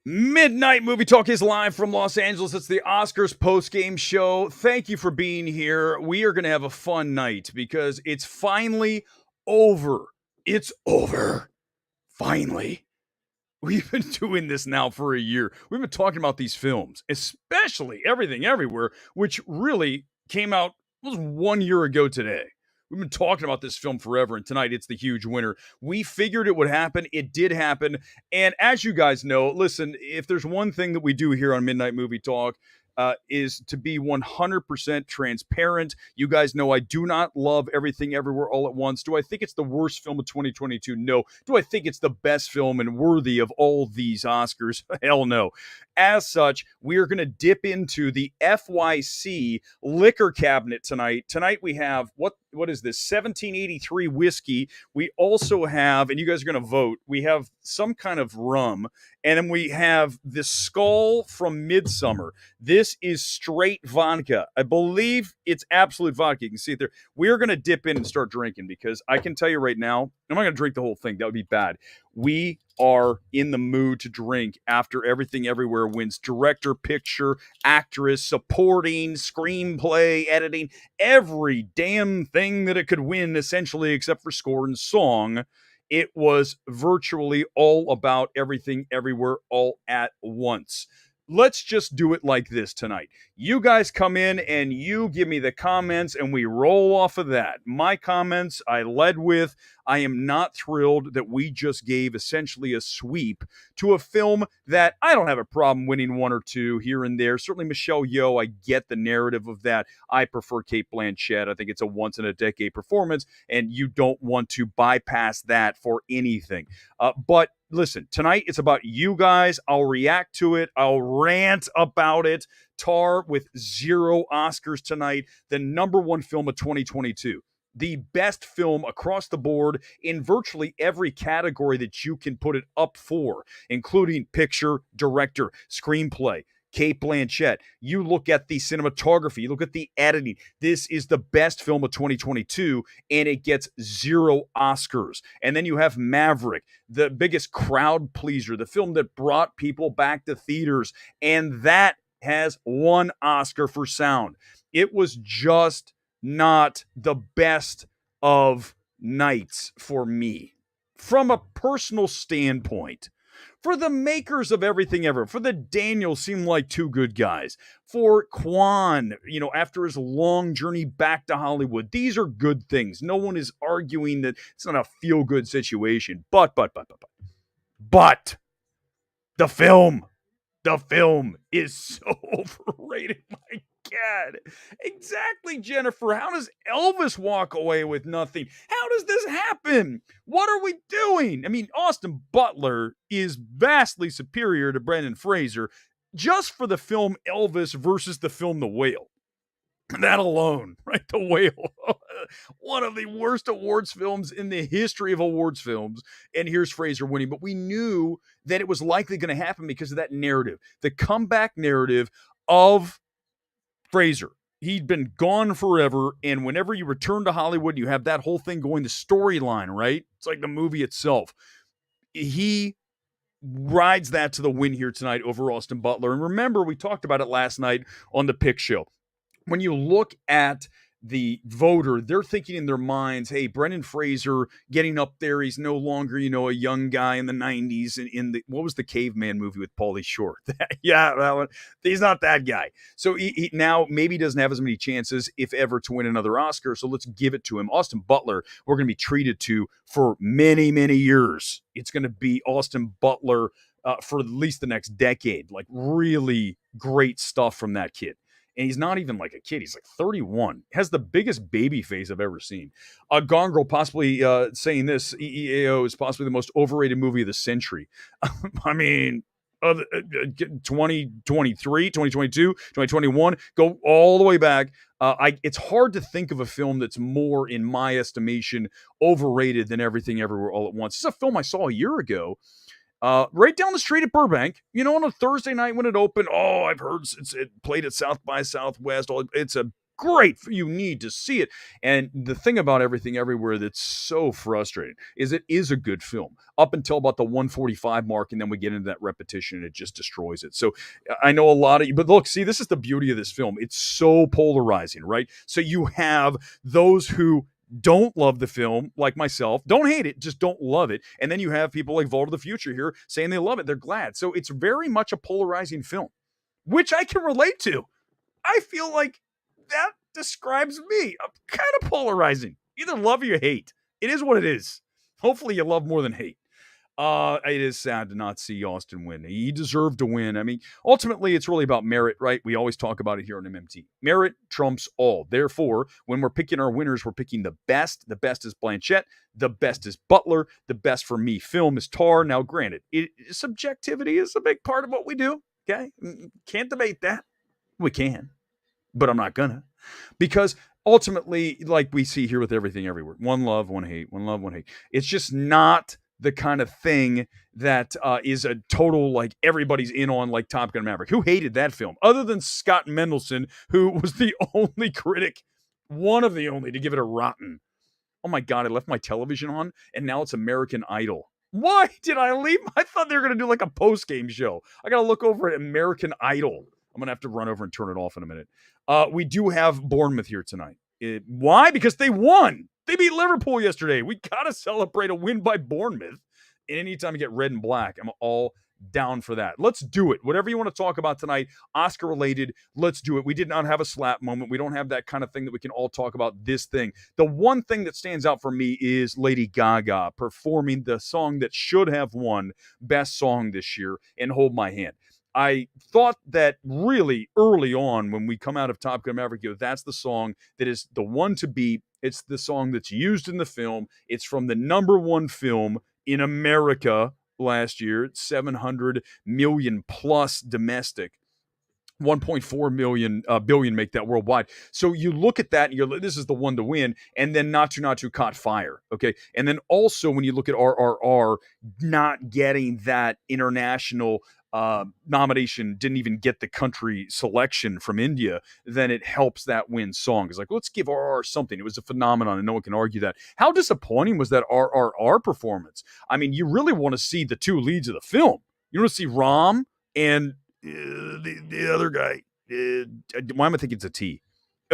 Midnight Movie Talk is live from Los Angeles. It's the Oscars postgame show. Thank you for being here. We are going to have a fun night because it's finally over. It's over. Finally. We've been doing this now for a year. We've been talking about these films, especially Everything Everywhere, which really came out was 1 year ago today. We've been talking about this film forever, and tonight it's the huge winner. We figured it would happen. It did happen. And as you guys know, listen, if there's one thing that we do here on Midnight Movie Talk, is to be 100% transparent. You guys know I do not love Everything Everywhere All at Once. Do I think it's the worst film of 2022? No. Do I think it's the best film and worthy of all these Oscars? Hell no. As such, we are going to dip into the FYC liquor cabinet tonight. Tonight we have, what is this, 1783 whiskey. We also have, and you guys are going to vote, we have some kind of rum, and then we have the Skull from Midsummer. This is straight vodka. I believe it's absolute vodka. You can see it there. We are going to dip in and start drinking because I can tell you right now, I'm not going to drink the whole thing. That would be bad. We are in the mood to drink after Everything Everywhere wins director, picture, actress, supporting, screenplay, editing, every damn thing that it could win, essentially, except for score and song. It was virtually all about Everything Everywhere all at once. Let's just do it like this tonight. You guys come in and you give me the comments and we roll off of that. My comments I led with, I am not thrilled that we just gave essentially a sweep to a film that I don't have a problem winning one or two here and there. Certainly Michelle Yeoh, I get the narrative of that. I prefer Cate Blanchett. I think it's a once-in-a-decade performance, and you don't want to bypass that for anything. But listen, tonight it's about you guys. I'll react to it. I'll rant about it. Tar with 0 Oscars tonight. The number one film of 2022. The best film across the board in virtually every category that you can put it up for, including picture, director, screenplay. Cate Blanchett. You look at the cinematography, you look at the editing. This is the best film of 2022, and it gets 0 Oscars. And then you have Maverick, the biggest crowd pleaser, the film that brought people back to theaters, and that has 1 Oscar for sound. It was just not the best of nights for me. From a personal standpoint, for the makers of Everything Ever, for the Daniels seem like 2 good guys. For Kwan, after his long journey back to Hollywood, these are good things. No one is arguing that it's not a feel-good situation. But the film is so overrated. My God. Exactly, Jennifer. How does Elvis walk away with nothing? How does this happen? What are we doing? I mean, Austin Butler is vastly superior to Brendan Fraser just for the film Elvis versus the film The Whale. That alone, right? The Whale. One of the worst awards films in the history of awards films. And here's Fraser winning. But we knew that it was likely going to happen because of that narrative. The comeback narrative of Fraser. He'd been gone forever, and whenever you return to Hollywood, you have that whole thing going, the storyline, right? It's like the movie itself. He rides that to the win here tonight over Austin Butler. And remember, we talked about it last night on the Pick Show. When you look at the voter, they're thinking in their minds, hey, Brendan Fraser getting up there. He's no longer, a young guy in the 90s. In the, what was the caveman movie with Pauly Shore? Yeah, that one. He's not that guy. So he now maybe doesn't have as many chances, if ever, to win another Oscar. So let's give it to him. Austin Butler, we're going to be treated to for many, many years. It's going to be Austin Butler for at least the next decade. Like, really great stuff from that kid. And he's not even like a kid. He's like 31. Has the biggest baby face I've ever seen. Gone Girl possibly saying this, EEAAO is possibly the most overrated movie of the century. I mean, 2023, 2022, 2021, go all the way back. It's hard to think of a film that's more, in my estimation, overrated than Everything Everywhere All at Once. It's a film I saw a year ago. Right down the street at Burbank, on a Thursday night when it opened. Oh, I've heard it played at South by Southwest. It's a great. You need to see it. And the thing about Everything Everywhere that's so frustrating is it is a good film up until about the 145 mark, and then we get into that repetition and it just destroys it. So I know a lot of you, but look, see, this is the beauty of this film. It's so polarizing, right? So you have those who don't love the film, like myself, don't hate it, just don't love it. And then you have people like Vault of the Future here saying they love it, they're glad. So it's very much a polarizing film, which I can relate to. I feel like that describes me. I'm kind of polarizing. Either love or you hate. It is what it is. Hopefully you love more than hate. It is sad to not see Austin win. He deserved to win. I mean, ultimately, it's really about merit, right? We always talk about it here on MMT. Merit trumps all. Therefore, when we're picking our winners, we're picking the best. The best is Blanchett. The best is Butler. The best for me film is Tar. Now, granted, subjectivity is a big part of what we do. Okay? Can't debate that. We can, but I'm not gonna. Because ultimately, like we see here with Everything Everywhere, one love, one hate, one love, one hate. It's just not the kind of thing that is a total, like, everybody's in on, like Top Gun Maverick. Who hated that film? Other than Scott Mendelson, who was the only critic, one of the only, to give it a rotten. Oh my God, I left my television on, and now it's American Idol. Why did I leave? I thought they were going to do like a post-game show. I got to look over at American Idol. I'm going to have to run over and turn it off in a minute. We do have Bournemouth here tonight. Why? Because they won. They beat Liverpool yesterday. We got to celebrate a win by Bournemouth. And anytime you get red and black, I'm all down for that. Let's do it. Whatever you want to talk about tonight, Oscar related, let's do it. We did not have a slap moment. We don't have that kind of thing that we can all talk about this thing. The one thing that stands out for me is Lady Gaga performing the song that should have won Best Song this year, and Hold My Hand. I thought that really early on when we come out of Top Gun Maverick, that's the song that is the one to beat. It's the song that's used in the film. It's from the number one film in America last year, 700 million plus domestic. 1.4 billion make that worldwide. So you look at that and you're like, this is the one to win. And then Natu caught fire. Okay. And then also when you look at RRR not getting that international nomination, didn't even get the country selection from India, then it helps that win song. It's like, let's give RRR something. It was a phenomenon and no one can argue that. How disappointing was that RRR performance? I mean, you really want to see the two leads of the film. You want to see Ram and the other guy. Why am I thinking it's a T?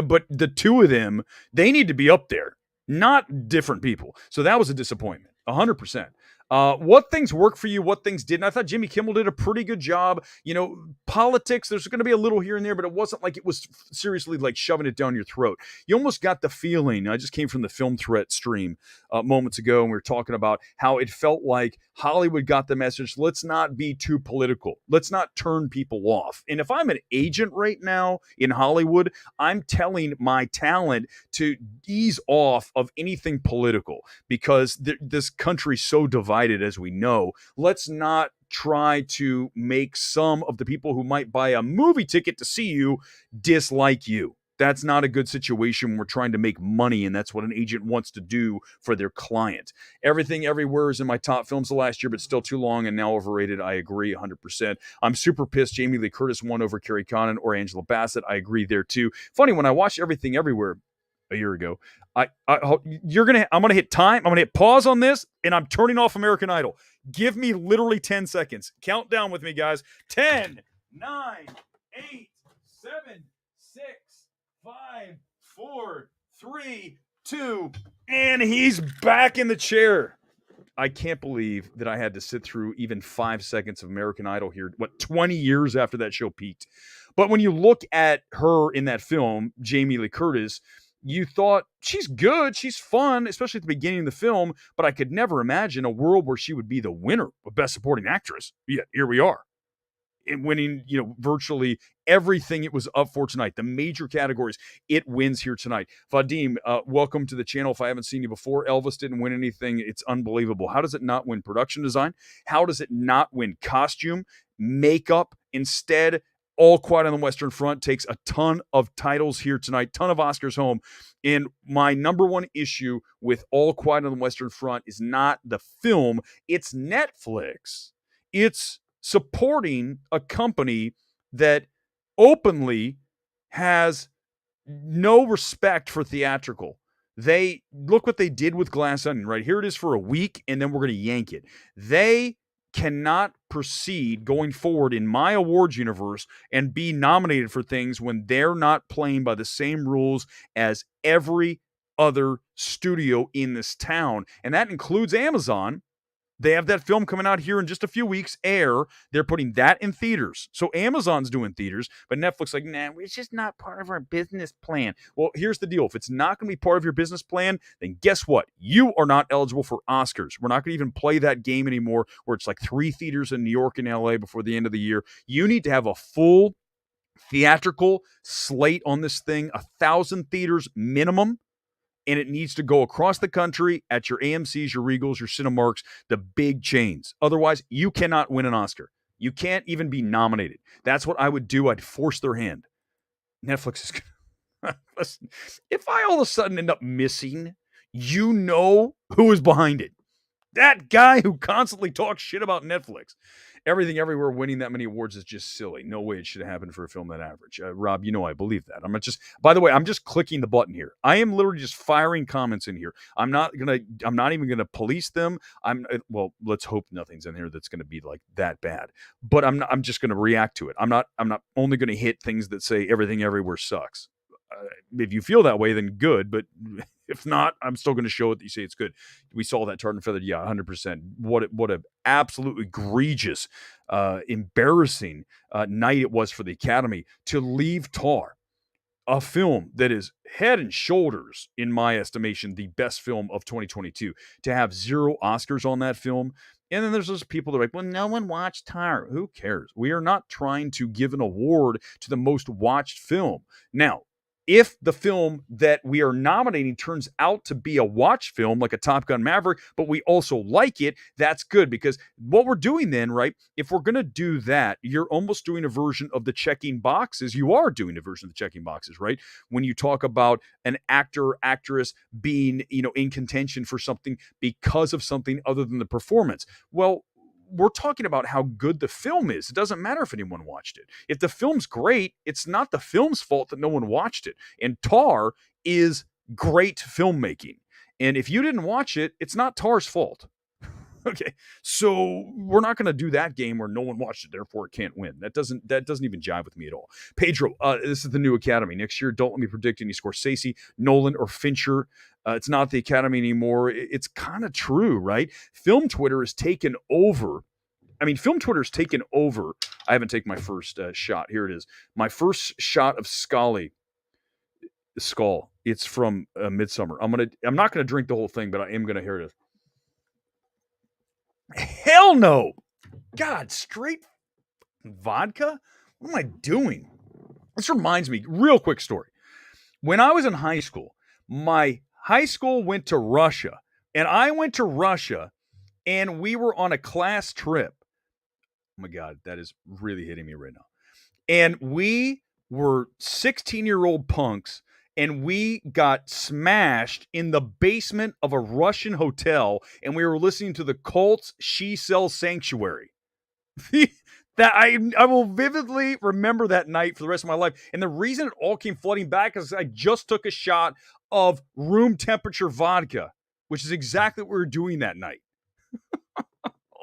But the two of them, they need to be up there, not different people. So that was a disappointment, 100%. What things worked for you? What things didn't? I thought Jimmy Kimmel did a pretty good job. You know, politics, there's going to be a little here and there, but it wasn't like it was seriously like shoving it down your throat. You almost got the feeling, I just came from the Film Threat stream moments ago, and we were talking about how it felt like Hollywood got the message, let's not be too political. Let's not turn people off. And if I'm an agent right now in Hollywood, I'm telling my talent to ease off of anything political because this country's so divided, as we know. Let's not try to make some of the people who might buy a movie ticket to see you dislike you. That's not a good situation when we're trying to make money, and that's what an agent wants to do for their client. Everything Everywhere is in my top films of last year, but still too long and now overrated. I agree 100%. I'm super pissed Jamie Lee Curtis won over Carrie Condon or Angela Bassett. I agree there too. Funny, when I watched Everything Everywhere a year ago, I'm gonna hit time. I'm gonna hit pause on this, and I'm turning off American Idol. Give me literally 10 seconds. Count down with me, guys. 10, 9, 8, 7, 6, 5, 4, 3, 2, and he's back in the chair. I can't believe that I had to sit through even 5 seconds of American Idol here, 20 years after that show peaked. But when you look at her in that film, Jamie Lee Curtis, you thought she's good, she's fun, especially at the beginning of the film, but I could never imagine a world where she would be the winner of Best Supporting Actress. Yet here we are, and winning, virtually everything it was up for tonight. The major categories, it wins here tonight. Vadim, welcome to the channel. If I haven't seen you before, Elvis didn't win anything. It's unbelievable. How does it not win production design? How does it not win costume, makeup? Instead, All Quiet on the Western Front takes a ton of titles here tonight, ton of Oscars home. And my number one issue with All Quiet on the Western Front is not the film, it's Netflix. It's supporting a company that openly has no respect for theatrical. They look what they did with Glass Onion, right? Here it is for a week, and then we're going to yank it. They cannot proceed going forward in my awards universe and be nominated for things when they're not playing by the same rules as every other studio in this town. And that includes Amazon. They have that film coming out here in just a few weeks, Air. They're putting that in theaters. So Amazon's doing theaters, but Netflix like, nah, it's just not part of our business plan. Well, here's the deal. If it's not going to be part of your business plan, then guess what? You are not eligible for Oscars. We're not going to even play that game anymore where it's like 3 theaters in New York and LA before the end of the year. You need to have a full theatrical slate on this thing, 1,000 theaters minimum. And it needs to go across the country at your AMCs, your Regals, your Cinemarks, the big chains. Otherwise, you cannot win an Oscar. You can't even be nominated. That's what I would do. I'd force their hand. Netflix is going to... Listen, if I all of a sudden end up missing, you know who is behind it. That guy who constantly talks shit about Netflix. Everything Everywhere winning that many awards is just silly. No way it should have happened for a film that average. Rob, you know I believe that. I'm not just, by the way, I'm just clicking the button here. I am literally just firing comments in here. I'm not even gonna police them. Well, let's hope nothing's in here that's gonna be like that bad. But I'm just gonna react to it. I'm not only gonna hit things that say Everything Everywhere sucks. If you feel that way, then good. But if not, I'm still going to show it that you say it's good. We saw that Tarred and Feathered. Yeah, 100%. What an absolute egregious, embarrassing night it was for the Academy to leave Tar, a film that is head and shoulders, in my estimation, the best film of 2022, to have 0 Oscars on that film. And then there's those people that are like, well, no one watched Tar. Who cares? We are not trying to give an award to the most watched film. Now, if the film that we are nominating turns out to be a watch film, like a Top Gun Maverick, but we also like it, that's good. Because what we're doing then, right, if we're going to do that, you're almost doing a version of the checking boxes. You are doing a version of the checking boxes, right? When you talk about an actor, actress being, in contention for something because of something other than the performance. Well, we're talking about how good the film is. It doesn't matter if anyone watched it. If the film's great, it's not the film's fault that no one watched it. And Tar is great filmmaking. And if you didn't watch it, it's not Tar's fault. Okay. So we're not going to do that game where no one watched it, therefore it can't win. That doesn't even jive with me at all. Pedro, this is the new Academy. Next year, don't let me predict any Scorsese, Nolan, or Fincher. It's not the Academy anymore. It's kind of true, right? Film Twitter has taken over. Film Twitter's taken over. I haven't taken my first shot. Here it is. My first shot of Skull. It's from Midsummer. I'm not gonna drink the whole thing, but I am gonna. Here it is. Hell no! God, straight vodka? What am I doing? This reminds me, real quick story. When I was in high school, my high school went to Russia, and I went to Russia, and we were on a class trip. Oh my God, that is really hitting me right now. And we were 16-year-old punks, and we got smashed in the basement of a Russian hotel, and we were listening to the Cult's She Sells Sanctuary. That I will vividly remember that night for the rest of my life. And the reason it all came flooding back is I just took a shot of room temperature vodka, which is exactly what we were doing that night.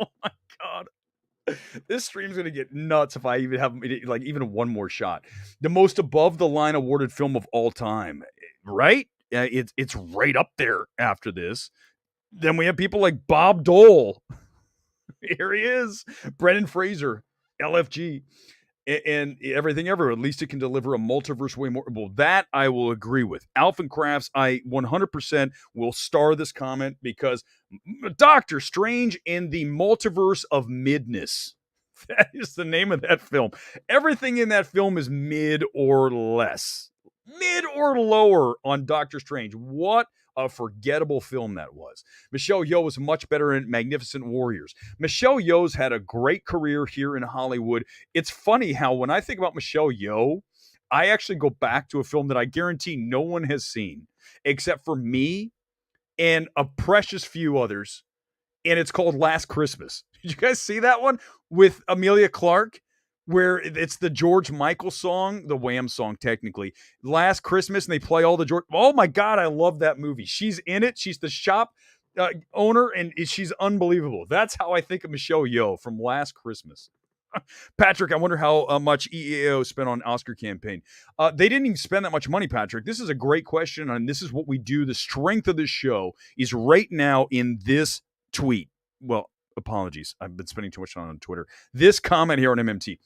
Oh my God. This stream's going to get nuts if I even have even one more shot. The most above the line awarded film of all time, right? It's right up there after this. Then we have people like Bob Dole. Here he is. Brendan Fraser, LFG, and Everything Everywhere. At least it can deliver a multiverse way more. Well, that I will agree with. Alpha and Crafts, I 100% will star this comment because Doctor Strange in the Multiverse of Midness. That is the name of that film. Everything in that film is mid or less. Mid or lower on Doctor Strange. What a forgettable film that was. Michelle Yeoh was much better in Magnificent Warriors. Michelle Yeoh's had a great career here in Hollywood. It's funny how when I think about Michelle Yeoh, I actually go back to a film that I guarantee no one has seen except for me and a precious few others. And it's called Last Christmas. Did you guys see that one with Emilia Clarke? where it's the George Michael song, the Wham song, technically, Last Christmas, and they play all the George. Oh my God, I love that movie. She's in it. She's the shop owner, and she's unbelievable. That's how I think of Michelle Yeoh from Last Christmas. Patrick, I wonder how much EEAAO spent on Oscar campaign. They didn't even spend that much money, Patrick. This is a great question, and this is what we do. The strength of this show is right now in this tweet. Well, apologies. I've been spending too much time on Twitter. This comment here on MMT.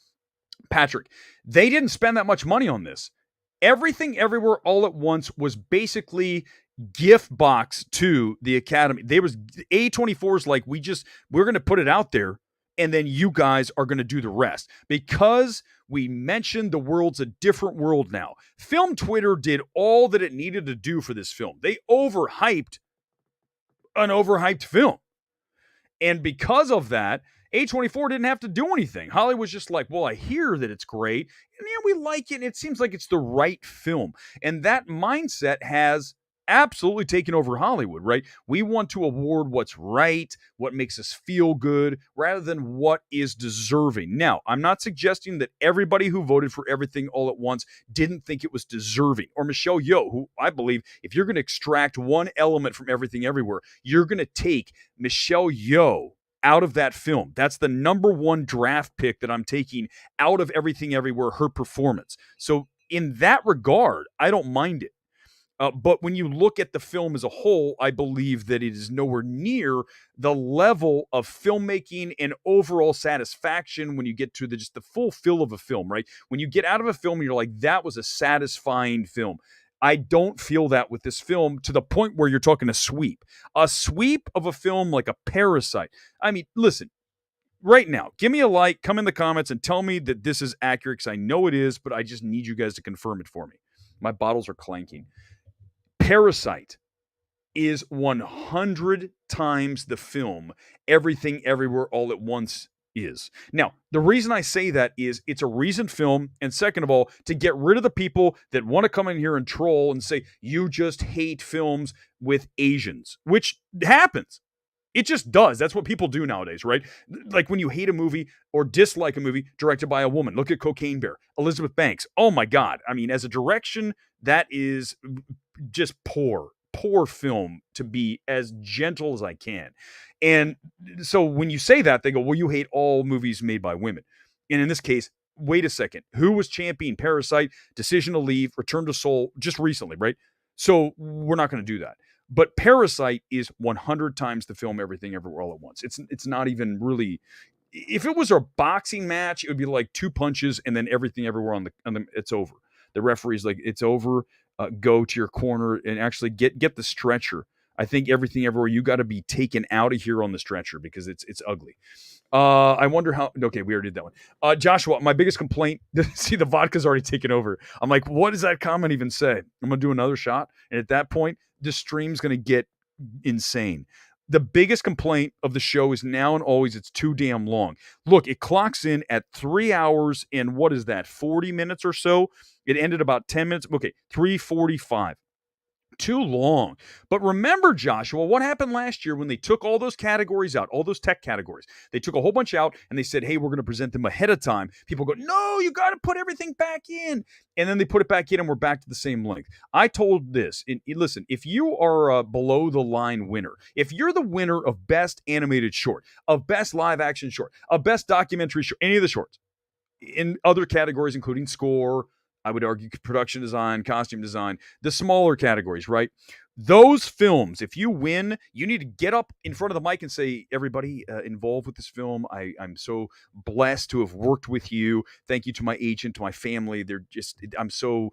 Patrick, they didn't spend that much money on this. Everything Everywhere All at Once was basically gift box to the Academy. They was A24's like, we're going to put it out there, and then you guys are going to do the rest. Because we mentioned the world's a different world now. Film Twitter did all that it needed to do for this film. They overhyped an overhyped film. And because of that, A24 didn't have to do anything. Hollywood's just like, well, I hear that it's great, and yeah, we like it, and it seems like it's the right film. And that mindset has absolutely taken over Hollywood, right? We want to award what's right, what makes us feel good, rather than what is deserving. Now, I'm not suggesting that everybody who voted for Everything All at Once didn't think it was deserving, or Michelle Yeoh, who I believe, if you're going to extract one element from Everything Everywhere, you're going to take Michelle Yeoh out of that film. That's the number one draft pick that I'm taking out of Everything Everywhere, her performance. So in that regard, I don't mind it. But when you look at the film as a whole, I believe that it is nowhere near the level of filmmaking and overall satisfaction when you get to just the full feel of a film, right? When you get out of a film and you're like, that was a satisfying film. I don't feel that with this film, to the point where you're talking a sweep of a film like a Parasite. I mean, listen, right now, give me a like, come in the comments and tell me that this is accurate, because I know it is, but I just need you guys to confirm it for me. My bottles are clanking. Parasite is 100 times the film Everything Everywhere All at Once is. Now, the reason I say that is it's a recent film, and second of all, to get rid of the people that want to come in here and troll and say, you just hate films with Asians, which happens. It just does. That's what people do nowadays, right? Like when you hate a movie or dislike a movie directed by a woman. Look at Cocaine Bear, Elizabeth Banks. Oh my God. I mean, as a direction, that is just poor film, to be as gentle as I can. And so when you say that, they go, well, you hate all movies made by women. And in this case, wait a second. Who was championing Parasite, Decision to Leave, Return to Seoul just recently, right? So we're not going to do that. But Parasite is 100 times the film Everything Everywhere All at Once. It's not even really. If it was a boxing match, it would be like two punches and then Everything Everywhere on the it's over. The referee's like, it's over. Go to your corner and actually get the stretcher. I think Everything Everywhere, you got to be taken out of here on the stretcher, because it's ugly. I wonder how. Okay, we already did that one. Joshua, my biggest complaint. See, the vodka's already taken over. I'm like, what does that comment even say? I'm gonna do another shot, and at that point, the stream's gonna get insane. The biggest complaint of the show is now and always it's too damn long. Look, it clocks in at 3 hours and what is that, 40 minutes or so? It ended about 10 minutes. Okay, 3:45. Too long. But remember, Joshua, what happened last year when they took all those categories out, all those tech categories? They took a whole bunch out and they said, hey, we're going to present them ahead of time. People go, no, you got to put everything back in. And then they put it back in and we're back to the same length. I told this, listen, if you are a below the line winner, if you're the winner of best animated short, of best live action short, of best documentary short, any of the shorts, in other categories, including score, I would argue production design, costume design, the smaller categories, right? Those films, if you win, you need to get up in front of the mic and say, everybody involved with this film, I'm so blessed to have worked with you. Thank you to my agent, to my family. I'm so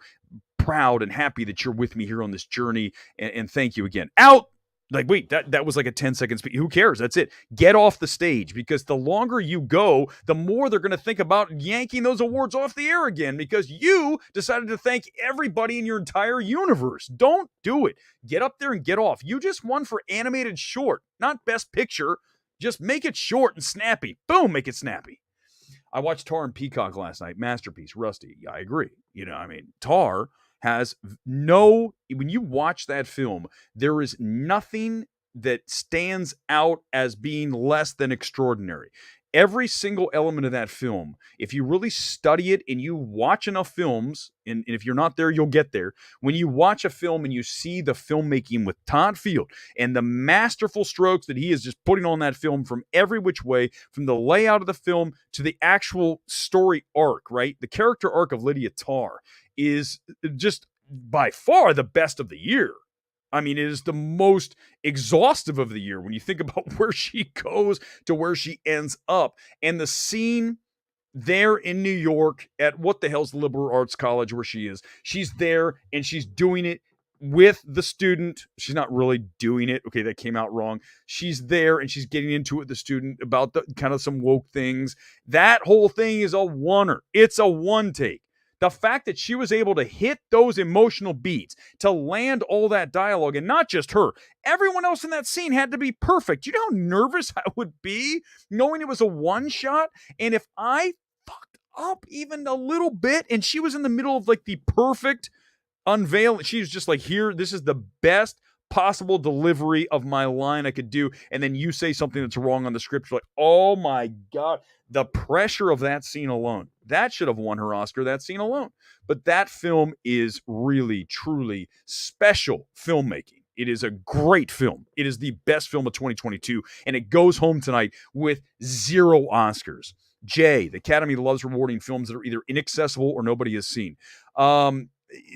proud and happy that you're with me here on this journey. And thank you again. Out! Like, wait, that was like a 10-second speech. Who cares? That's it. Get off the stage, because the longer you go, the more they're going to think about yanking those awards off the air again, because you decided to thank everybody in your entire universe. Don't do it. Get up there and get off. You just won for animated short, not best picture. Just make it short and snappy. Boom, make it snappy. I watched Tar and Peacock last night. Masterpiece. Rusty. Yeah, I agree. Tar has when you watch that film, there is nothing that stands out as being less than extraordinary. every single element of that film, if you really study it and you watch enough films, and if you're not there, you'll get there. When you watch a film and you see the filmmaking with Todd Field and the masterful strokes that he is just putting on that film from every which way, from the layout of the film to the actual story arc, right? The character arc of Lydia Tarr is just by far the best of the year. I mean, it is the most exhaustive of the year when you think about where she goes to where she ends up. And the scene there in New York at what the hell's the liberal arts college where she is. She's there and she's doing it with the student. She's not really doing it. Okay, that came out wrong. She's there and she's getting into it with the student about the kind of some woke things. That whole thing is a oneer. It's a one take. The fact that she was able to hit those emotional beats, to land all that dialogue, and not just her, everyone else in that scene had to be perfect. You know how nervous I would be knowing it was a one shot? And if I fucked up even a little bit and she was in the middle of like the perfect unveil, she was just like, here, this is the best possible delivery of my line I could do, and then you say something that's wrong on the script, you're like, oh my God. The pressure of that scene alone, that should have won her Oscar, that scene alone. But that film is really, truly special filmmaking. It is a great film. It is the best film of 2022, and it goes home tonight with 0 Oscars. Jay, the Academy loves rewarding films that are either inaccessible or nobody has seen.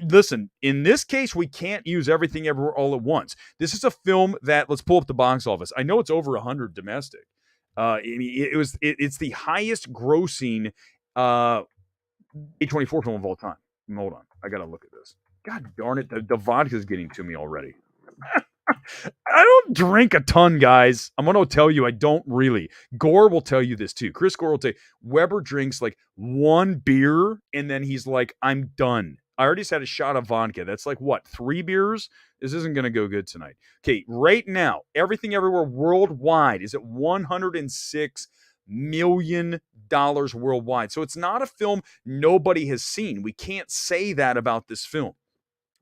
Listen, in this case, we can't use Everything Everywhere All at Once. This is a film that, let's pull up the box office. I know it's over 100 domestic. It's the highest grossing A24 film of all time. Hold on, I gotta look at this. God darn it, the vodka's getting to me already. I don't drink a ton, guys. I'm gonna tell you, I don't really. Gore will tell you this too. Chris Gore will tell you, Weber drinks like 1 beer and then he's like, I'm done. I already just had a shot of vodka. That's like what, 3 beers? This isn't going to go good tonight. Okay, right now, Everything Everywhere worldwide is at $106 million worldwide. So it's not a film nobody has seen. We can't say that about this film.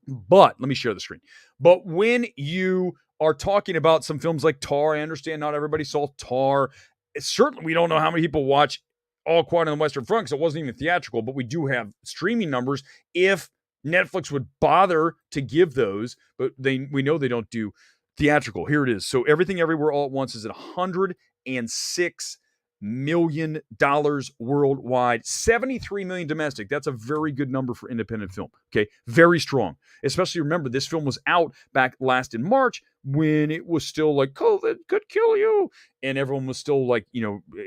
But let me share the screen. But when you are talking about some films like Tar, I understand not everybody saw Tar. Certainly, we don't know how many people watch All Quiet on the Western Front because it wasn't even theatrical, but we do have streaming numbers if Netflix would bother to give those, but we know they don't do theatrical. Here it is. So Everything Everywhere All at Once is at $106 million worldwide, 73 million domestic. That's a very good number for independent film. Okay, very strong. Especially remember, this film was out back last in March when it was still like COVID could kill you, and everyone was still like,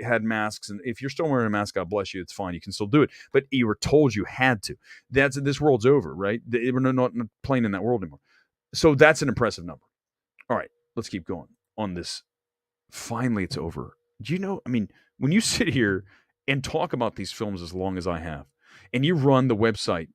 had masks. And if you're still wearing a mask, God bless you, it's fine. You can still do it, but you were told you had to. This world's over, right? We're not playing in that world anymore. So that's an impressive number. All right, let's keep going on this. Finally, it's over. Do you know? I mean, when you sit here and talk about these films as long as I have, and you run the website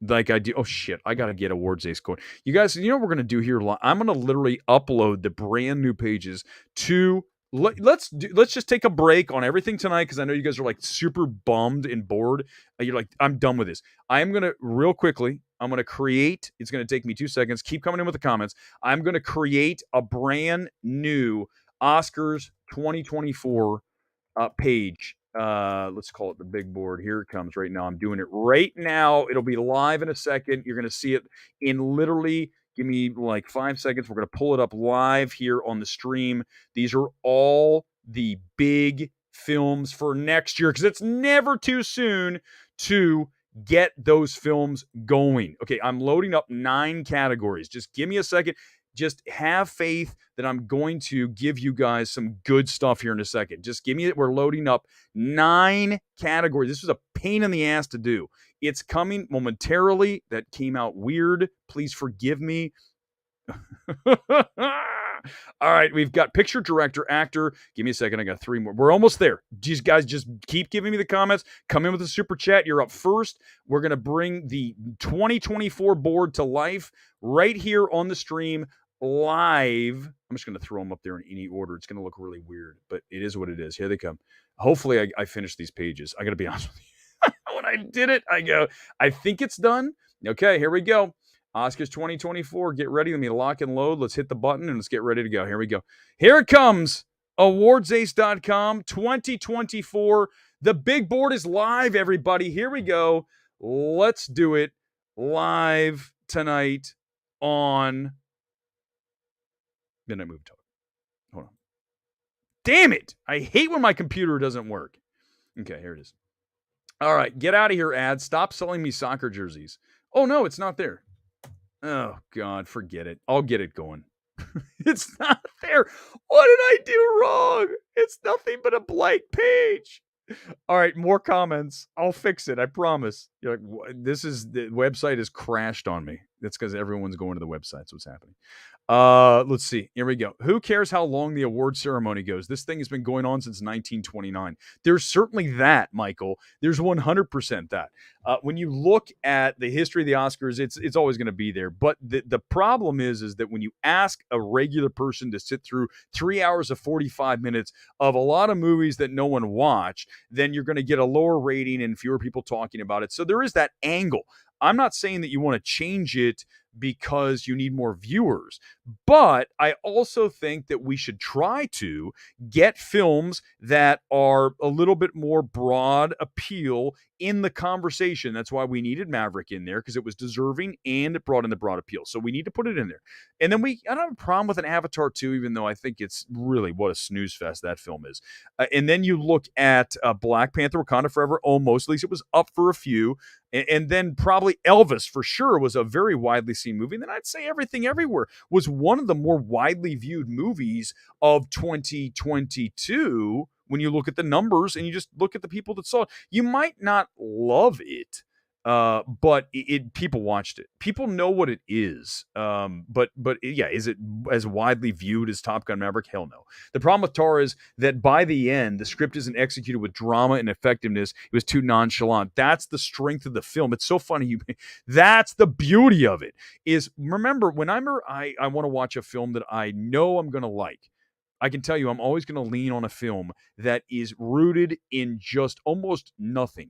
like I do, oh shit, I gotta get Awards Ace going. You guys, you know what we're gonna do here? I'm gonna literally upload the brand new pages to. Let's just take a break on everything tonight because I know you guys are like super bummed and bored. You're like, I'm done with this. I'm gonna real quickly. I'm gonna create. It's gonna take me 2 seconds. Keep coming in with the comments. I'm gonna create a brand new Oscars 2024 page. Let's call it the big board. Here it comes right now. I'm doing it right now. It'll be live in a second. You're going to see it in literally, give me like 5 seconds. We're going to pull it up live here on the stream. These are all the big films for next year because it's never too soon to get those films going. Okay, I'm loading up 9 categories. Just give me a second. Just have faith that I'm going to give you guys some good stuff here in a second. Just give me it. We're loading up 9 categories. This was a pain in the ass to do. It's coming momentarily. That came out weird. Please forgive me. All right, we've got picture, director, actor. Give me a second. I got 3 more. We're almost there. These guys just keep giving me the comments. Come in with a super chat. You're up first. We're going to bring the 2024 board to life right here on the stream live. I'm just going to throw them up there in any order. It's going to look really weird, but it is what it is. Here they come. Hopefully I finish these pages. I got to be honest with you. When I did it, I go, I think it's done. Okay, here we go. Oscars 2024. Get ready. Let me lock and load. Let's hit the button and let's get ready to go. Here we go. Here it comes. Awardsace.com 2024. The big board is live, everybody. Here we go. Let's do it live tonight on Midnight Movie Talk. Hold on. Damn it. I hate when my computer doesn't work. Okay, here it is. All right, get out of here, ads. Stop selling me soccer jerseys. Oh, no, it's not there. Oh, God, forget it. I'll get it going. It's not there. What did I do wrong? It's nothing but a blank page. All right, more comments. I'll fix it. I promise. You're like, the website has crashed on me. That's because everyone's going to the website. That's what's happening. Let's see. Here we go. Who cares how long the award ceremony goes? This thing has been going on since 1929. There's certainly that, Michael. There's 100% that. When you look at the history of the Oscars, it's always going to be there. But the problem is that when you ask a regular person to sit through 3 hours of 45 minutes of a lot of movies that no one watched, then you're going to get a lower rating and fewer people talking about it. So there is that angle. I'm not saying that you want to change it because you need more viewers. But I also think that we should try to get films that are a little bit more broad appeal in the conversation. That's why we needed Maverick in there, because it was deserving and it brought in the broad appeal. So we need to put it in there. And then I don't have a problem with an Avatar 2, even though I think it's really what a snooze fest that film is. And then you look at Black Panther, Wakanda Forever, almost. At least it was up for a few. And then probably Elvis, for sure, was a very widely seen movie. And then I'd say Everything Everywhere was one of the more widely viewed movies of 2022 when you look at the numbers and you just look at the people that saw it. You might not love it, but people watched it. People know what it is. But yeah, is it as widely viewed as Top Gun Maverick? Hell no. The problem with Tar is that by the end, the script isn't executed with drama and effectiveness. It was too nonchalant. That's the strength of the film. It's so funny. That's the beauty of it. Is remember when I want to watch a film that I know I'm going to like. I can tell you, I'm always going to lean on a film that is rooted in just almost nothing.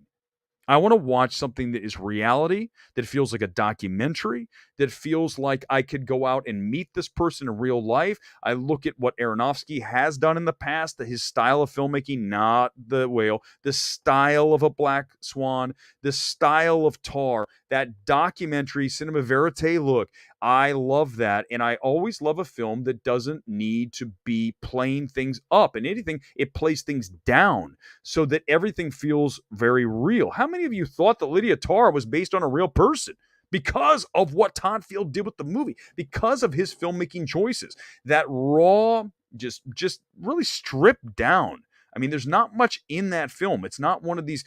I want to watch something that is reality, that feels like a documentary, that feels like I could go out and meet this person in real life. I look at what Aronofsky has done in the past, his style of filmmaking, not The Whale, the style of A Black Swan, the style of Tar, that documentary, cinema verite look. I love that, and I always love a film that doesn't need to be playing things up. And anything, it plays things down so that everything feels very real. How many of you thought that Lydia Tarr was based on a real person? Because of what Todd Field did with the movie, because of his filmmaking choices. That raw, just really stripped down. I mean, there's not much in that film. It's not one of these,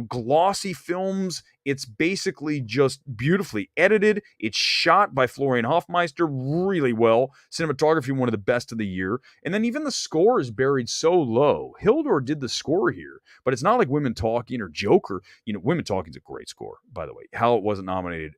glossy films. It's basically just beautifully edited. It's shot by Florian Hofmeister really well. Cinematography, one of the best of the year. And then even the score is buried so low. Hildur did the score here, but it's not like Women Talking or Joker. Women Talking is a great score, by the way. How it wasn't nominated,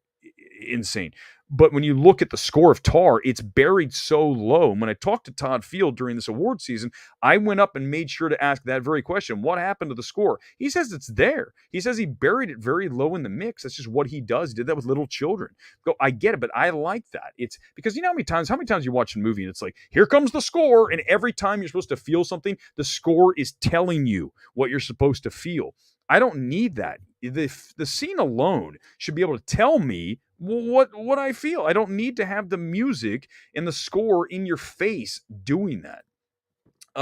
insane. But when you look at the score of Tar, it's buried so low. And when I talked to Todd Field during this award season, I went up and made sure to ask that very question. What happened to the score? He says it's there. He says he buried it very low in the mix. That's just what he does. He did that with Little Children. I get it, but I like that. It's because how many times you watch a movie and it's like, here comes the score. And every time you're supposed to feel something, the score is telling you what you're supposed to feel. I don't need that. The scene alone should be able to tell me what I feel. I don't need to have the music and the score in your face doing that.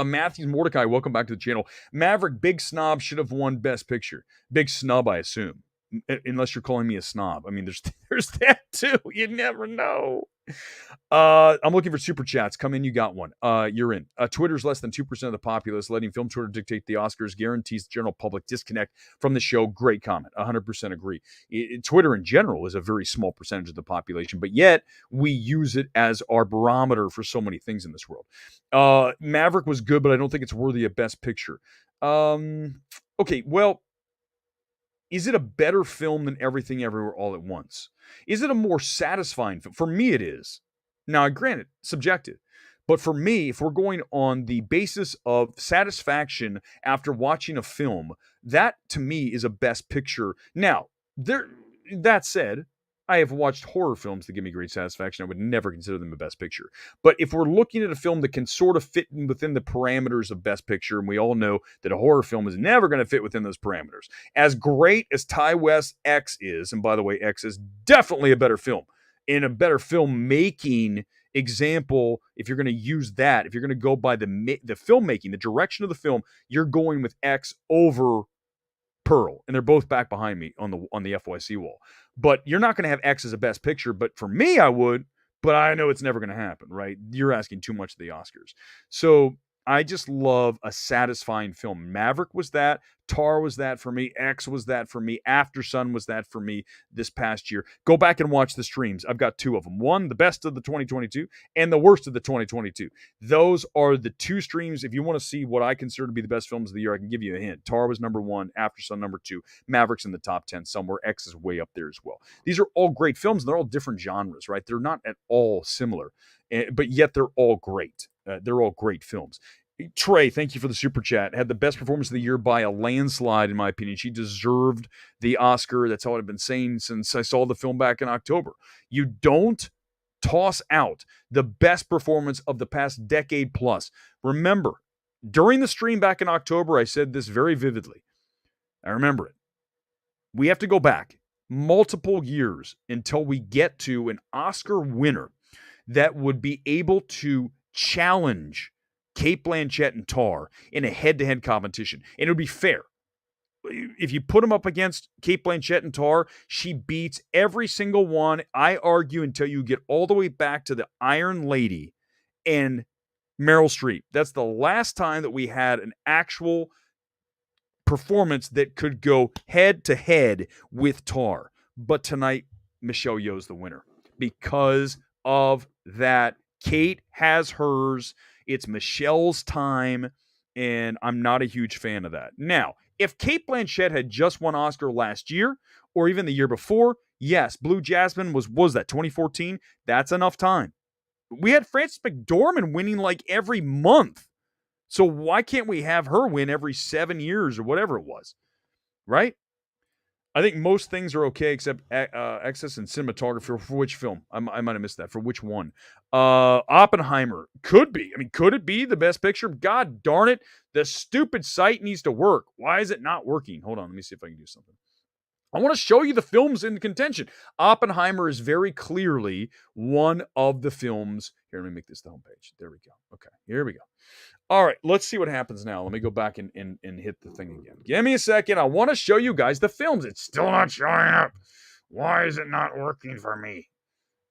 Matthews Mordecai, welcome back to the channel. Maverick, big snob, should have won Best Picture. Big snub, I assume. Unless you're calling me a snob. I mean, there's that too. You never know. I'm looking for super chats. Come in, you got one. You're in. Twitter's less than 2% of the populace. Letting film Twitter dictate the Oscars guarantees the general public disconnect from the show. Great comment. 100% agree. Twitter in general is a very small percentage of the population, but yet we use it as our barometer for so many things in this world. Maverick was good, but I don't think it's worthy of Best Picture. Okay, well, is it a better film than Everything Everywhere All at Once? Is it a more satisfying film? For me, it is. Now, granted, subjective. But for me, if we're going on the basis of satisfaction after watching a film, that to me is a Best Picture. Now, that said, I have watched horror films that give me great satisfaction. I would never consider them a Best Picture. But if we're looking at a film that can sort of fit within the parameters of Best Picture, and we all know that a horror film is never going to fit within those parameters. As great as Ty West's X is, and by the way, X is definitely a better film, and a better filmmaking example, if you're going to use that, if you're going to go by the filmmaking, the direction of the film, you're going with X over Pearl, and they're both back behind me on the FYC wall. But you're not going to have X as a Best Picture, but for me, I would. But I know it's never going to happen, right? You're asking too much of the Oscars. So I just love a satisfying film. Maverick was that. Tar was that for me. X was that for me. After Sun was that for me this past year. Go back and watch the streams. I've got two of them. One, the best of the 2022, and the worst of the 2022. Those are the two streams. If you want to see what I consider to be the best films of the year, I can give you a hint. Tar was number 1. After Sun, number 2. Maverick's in the top 10 somewhere. X is way up there as well. These are all great films. And they're all different genres, right? They're not at all similar, but yet they're all great. They're all great films. Trey, thank you for the super chat. Had the best performance of the year by a landslide, in my opinion. She deserved the Oscar. That's all I've been saying since I saw the film back in October. You don't toss out the best performance of the past decade plus. Remember, during the stream back in October, I said this very vividly. I remember it. We have to go back multiple years until we get to an Oscar winner that would be able to challenge Cate Blanchett and Tar in a head-to-head competition. And it would be fair. If you put them up against Cate Blanchett and Tar, she beats every single one, I argue, until you get all the way back to the Iron Lady and Meryl Streep. That's the last time that we had an actual performance that could go head-to-head with Tar. But tonight, Michelle Yeoh's the winner because of that. Cate has hers. It's Michelle's time, and I'm not a huge fan of that. Now, if Cate Blanchett had just won Oscar last year, or even the year before, yes, Blue Jasmine was that 2014? That's enough time. We had Frances McDormand winning like every month. So why can't we have her win every 7 years or whatever it was, right? I think most things are okay except excess in cinematography. For which film? I might have missed that. For which one? Oppenheimer. Could be. I mean, could it be the best picture? God darn it. The stupid site needs to work. Why is it not working? Hold on. Let me see if I can do something. I want to show you the films in contention. Oppenheimer is very clearly one of the films. Here, let me make this the homepage. There we go. Okay, here we go. All right, let's see what happens now. Let me go back and hit the thing again. Give me a second. I want to show you guys the films. It's still not showing up. Why is it not working for me?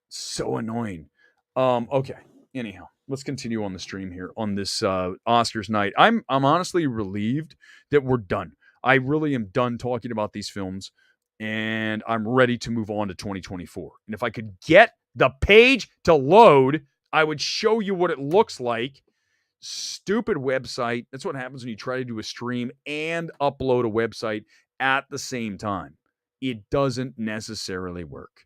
So annoying. Okay. Anyhow, let's continue on the stream here on this Oscars night. I'm honestly relieved that we're done. I really am done talking about these films, and I'm ready to move on to 2024. And if I could get the page to load, I would show you what it looks like. Stupid website. That's what happens when you try to do a stream and upload a website at the same time. It doesn't necessarily work.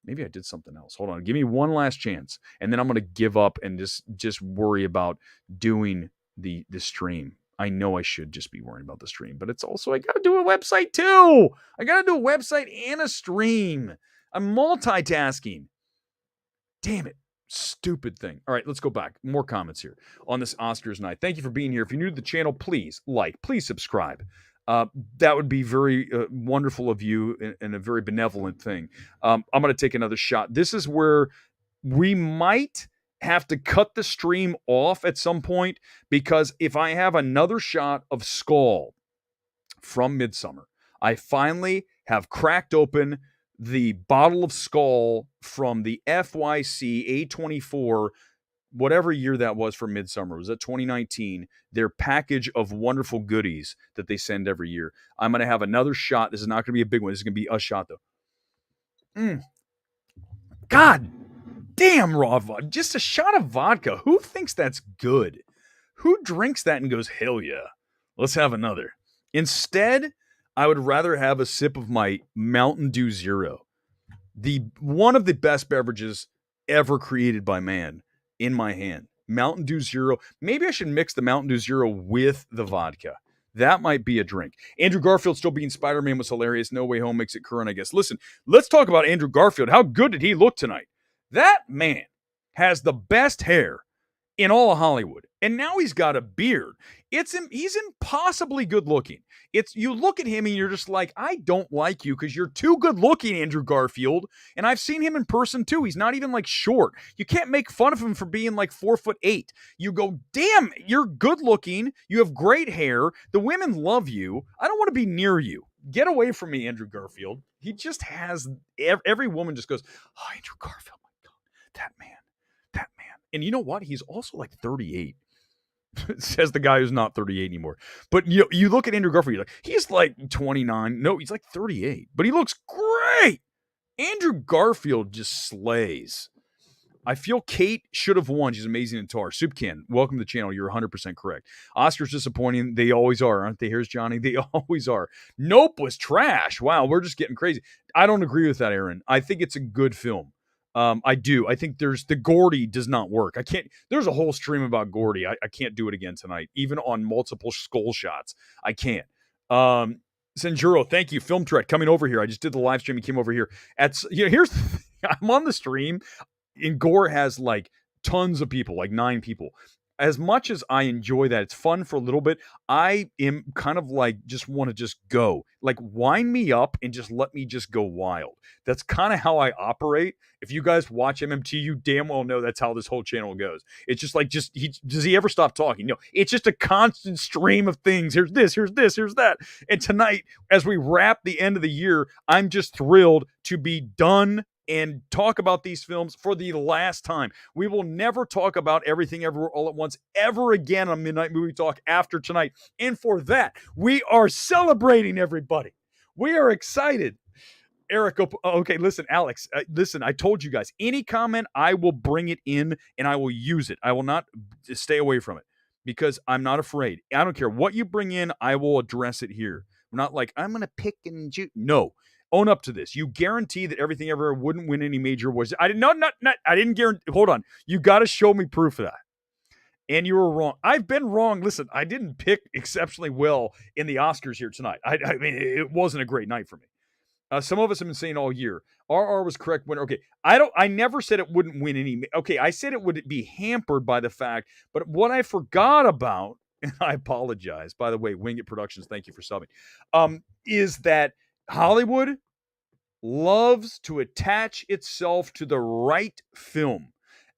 Maybe I did something else. Hold on. Give me one last chance, and then I'm going to give up and just worry about doing the stream. I know I should just be worrying about the stream, but it's also I got to do a website too. I got to do a website and a stream. I'm multitasking. Damn it. Stupid thing. All right, let's go back. More comments here on this Oscars night. Thank you for being here. If you're new to the channel, please like, please subscribe. That would be very wonderful of you and a very benevolent thing. I'm going to take another shot. This is where we might have to cut the stream off at some point because if I have another shot of Skull from Midsommar, I finally have cracked open the bottle of Skull from the FYC A24, whatever year that was for Midsommar. Was that 2019? Their package of wonderful goodies that they send every year. I'm going to have another shot. This is not going to be a big one. This is going to be a shot, though. God damn, raw vodka. Just a shot of vodka. Who thinks that's good? Who drinks that and goes, hell yeah, let's have another? Instead, I would rather have a sip of my Mountain Dew Zero, one of the best beverages ever created by man, in my hand. Mountain Dew Zero. Maybe I should mix the Mountain Dew Zero with the vodka. That might be a drink. Andrew Garfield still being Spider-Man was hilarious. No Way Home makes it current, I guess. Listen, let's talk about Andrew Garfield. How good did he look tonight? That man has the best hair in all of Hollywood. And now he's got a beard. He's impossibly good looking. You look at him and you're just like, I don't like you because you're too good looking, Andrew Garfield. And I've seen him in person too. He's not even like short. You can't make fun of him for being like 4'8". You go, damn, you're good looking. You have great hair. The women love you. I don't want to be near you. Get away from me, Andrew Garfield. He just has, every woman just goes, oh, Andrew Garfield, my God, that man. And you know what? He's also like 38. Says the guy who's not 38 anymore. But you look at Andrew Garfield, you're like, he's like 29. No, he's like 38. But he looks great. Andrew Garfield just slays. I feel Kate should have won. She's amazing in Tar. Soup Can, welcome to the channel. You're 100% correct. Oscars disappointing. They always are, aren't they? Here's Johnny. They always are. Nope was trash. Wow, we're just getting crazy. I don't agree with that, Aaron. I think it's a good film. I do. I think the Gordy does not work. There's a whole stream about Gordy. I can't do it again tonight, even on multiple skull shots. I can't. Senjuro, thank you. Film Trek coming over here. I just did the live stream. He came over here. I'm on the stream and Gore has like tons of people, like 9 people. As much as I enjoy that, it's fun for a little bit. I am kind of like, just want to just go. Like, wind me up and just let me just go wild. That's kind of how I operate. If you guys watch MMT, you damn well know that's how this whole channel goes. It's just like, does he ever stop talking? No, it's just a constant stream of things. Here's this, here's that. And tonight, as we wrap the end of the year, I'm just thrilled to be done and talk about these films for the last time. We will never talk about Everything Everywhere All at Once ever again on Midnight Movie Talk after tonight. And for that, we are celebrating, everybody. We are excited. Eric, okay, listen, Alex, listen, I told you guys, any comment, I will bring it in and I will use it. I will not stay away from it because I'm not afraid. I don't care what you bring in, I will address it here. We're not like, I'm going to pick and choose. No. Own up to this. You guarantee that Everything Everywhere wouldn't win any major awards. I didn't guarantee. Hold on. You got to show me proof of that. And you were wrong. I've been wrong. Listen, I didn't pick exceptionally well in the Oscars here tonight. I mean, it wasn't a great night for me. Some of us have been saying all year, RR was correct winner. Okay, I never said it wouldn't win any. Okay, I said it would be hampered by the fact, but what I forgot about, and I apologize, by the way, Wing It Productions, thank you for subbing, is that Hollywood loves to attach itself to the right film.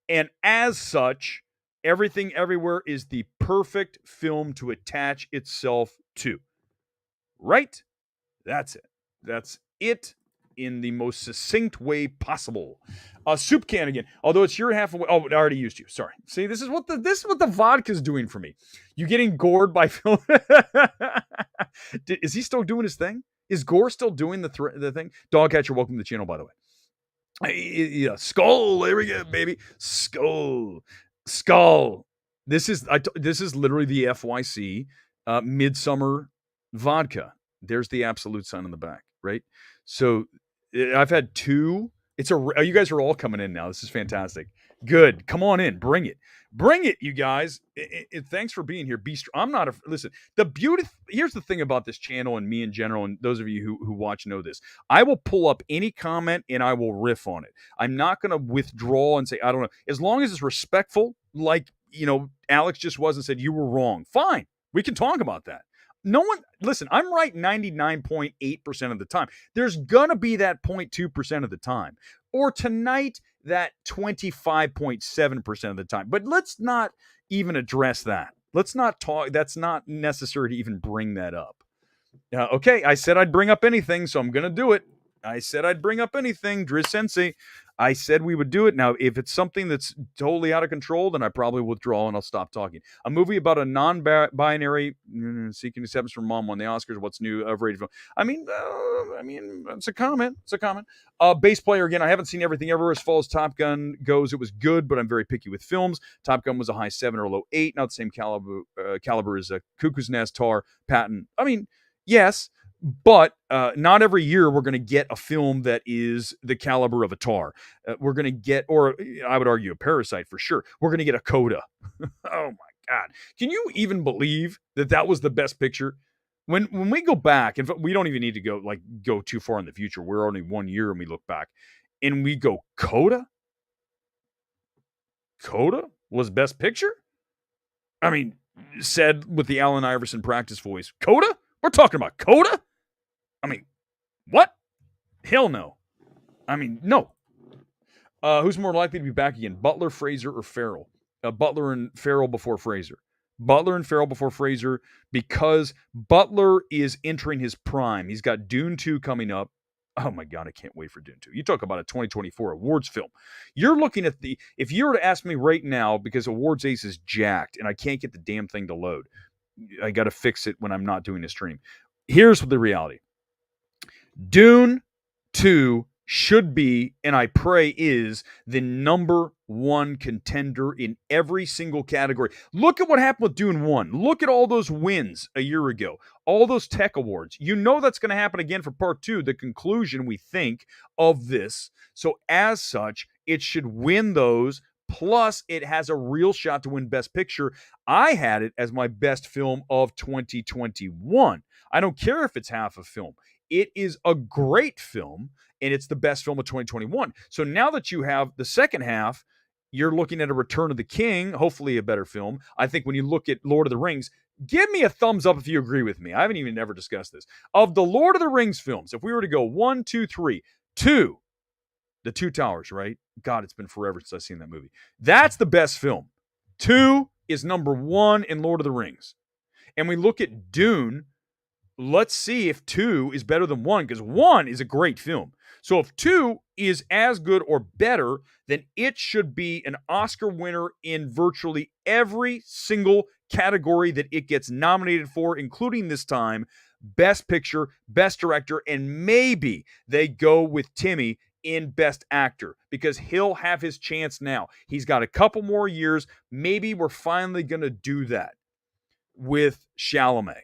And as such, Everything Everywhere is the perfect film to attach itself to. Right? That's it. That's it in the most succinct way possible. Soup Can again. Although it's your half away. Oh, I already used you. Sorry. See, this is what the vodka's doing for me. You getting gored by film? Is he still doing his thing? Is Gore still doing the thing? Dogcatcher, welcome to the channel, by the way. Yeah, Skull. There we go, baby. Skull. This is literally the FYC Midsummer vodka. There's the absolute sign on the back, right? So I've had 2. You guys are all coming in now. This is fantastic. Good. Come on in. Bring it. Bring it, you guys. Thanks for being here. Listen, here's the thing about this channel and me in general, and those of you who watch know this. I will pull up any comment and I will riff on it. I'm not going to withdraw and say, I don't know. As long as it's respectful, like, Alex just was and said, you were wrong. Fine. We can talk about that. Listen, I'm right 99.8% of the time. There's going to be that 0.2% of the time. Or tonight, that 25.7% of the time. But let's not even address that. Let's not talk. That's not necessary to even bring that up. Okay, I said I'd bring up anything, so I'm going to do it. I said I'd bring up anything, Driz Sensei. I said we would do it. Now, if it's something that's totally out of control, then I probably withdraw and I'll stop talking. A movie about a non-binary seeking acceptance from mom won the Oscars. What's new? Overrated film. I mean, it's a comment. It's a comment. Bass player again. I haven't seen Everything Everywhere as far as Top Gun goes. It was good, but I'm very picky with films. Top Gun was a high 7 or a low 8. Not the same caliber as Cuckoo's Nest, Tar, Patton. I mean, yes. But not every year we're going to get a film that is the caliber of a Tar. We're going to get, or I would argue a Parasite for sure. We're going to get a Coda. Oh my God. Can you even believe that was the best picture? When we go back, in fact, we don't even need to go too far in the future. We're only 1 year and we look back and we go, Coda was Best Picture? I mean, said with the Allen Iverson practice voice, Coda? We're talking about Coda? I mean, what? Hell no. I mean, no. Who's more likely to be back again, Butler, Fraser, or Farrell? Butler and Farrell before Fraser. Butler and Farrell before Fraser, because Butler is entering his prime. He's got Dune 2 coming up. Oh my God, I can't wait for Dune 2. You talk about a 2024 awards film. You're looking at if you were to ask me right now, because Awards Ace is jacked and I can't get the damn thing to load, I got to fix it when I'm not doing a stream. Here's the reality. Dune 2 should be, and I pray is, the number one contender in every single category. Look at what happened with Dune 1. Look at all those wins a year ago. All those tech awards. You know that's going to happen again for part 2, the conclusion, we think, of this. So as such, it should win those. Plus, it has a real shot to win Best Picture. I had it as my best film of 2021. I don't care if it's half a film. It is a great film, and it's the best film of 2021. So now that you have the second half, you're looking at a Return of the King, hopefully a better film. I think when you look at Lord of the Rings, give me a thumbs up if you agree with me. I haven't even ever discussed this. Of the Lord of the Rings films, if we were to go 1, 2, 3, 2, The Two Towers, right? God, it's been forever since I've seen that movie. That's the best film. 2 is number 1 in Lord of the Rings. And we look at Dune. Let's see if 2 is better than 1, because 1 is a great film. So if 2 is as good or better, then it should be an Oscar winner in virtually every single category that it gets nominated for, including this time, Best Picture, Best Director, and maybe they go with Timmy in Best Actor, because he'll have his chance now. He's got a couple more years. Maybe we're finally going to do that with Chalamet.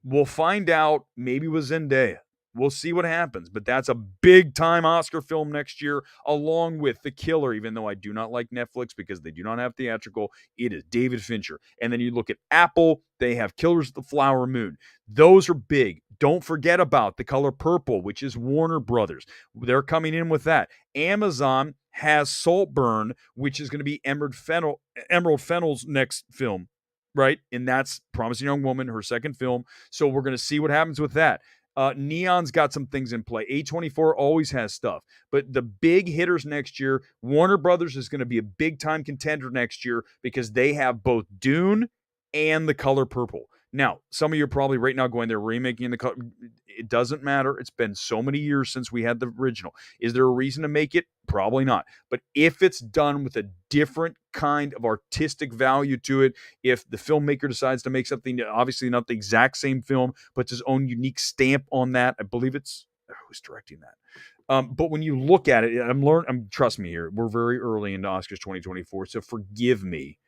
We'll find out, maybe with Zendaya. We'll see what happens. But that's a big-time Oscar film next year, along with The Killer, even though I do not like Netflix because they do not have theatrical. It is David Fincher. And then you look at Apple, they have Killers of the Flower Moon. Those are big. Don't forget about The Color Purple, which is Warner Brothers. They're coming in with that. Amazon has Saltburn, which is going to be Emerald Fennell's next film. Right? And that's Promising Young Woman, her second film. So we're going to see what happens with that. Neon's got some things in play. A24 always has stuff. But the big hitters next year, Warner Brothers is going to be a big-time contender next year because they have both Dune and The Color Purple. Now, some of you are probably right now going, they're remaking The Color. It doesn't matter. It's been so many years since we had the original. Is there a reason to make it? Probably not. But if it's done with a different kind of artistic value to it, if the filmmaker decides to make something, obviously not the exact same film, puts his own unique stamp on that, I believe it's, who's directing that? But when you look at it, trust me here, we're very early into Oscars 2024, so forgive me.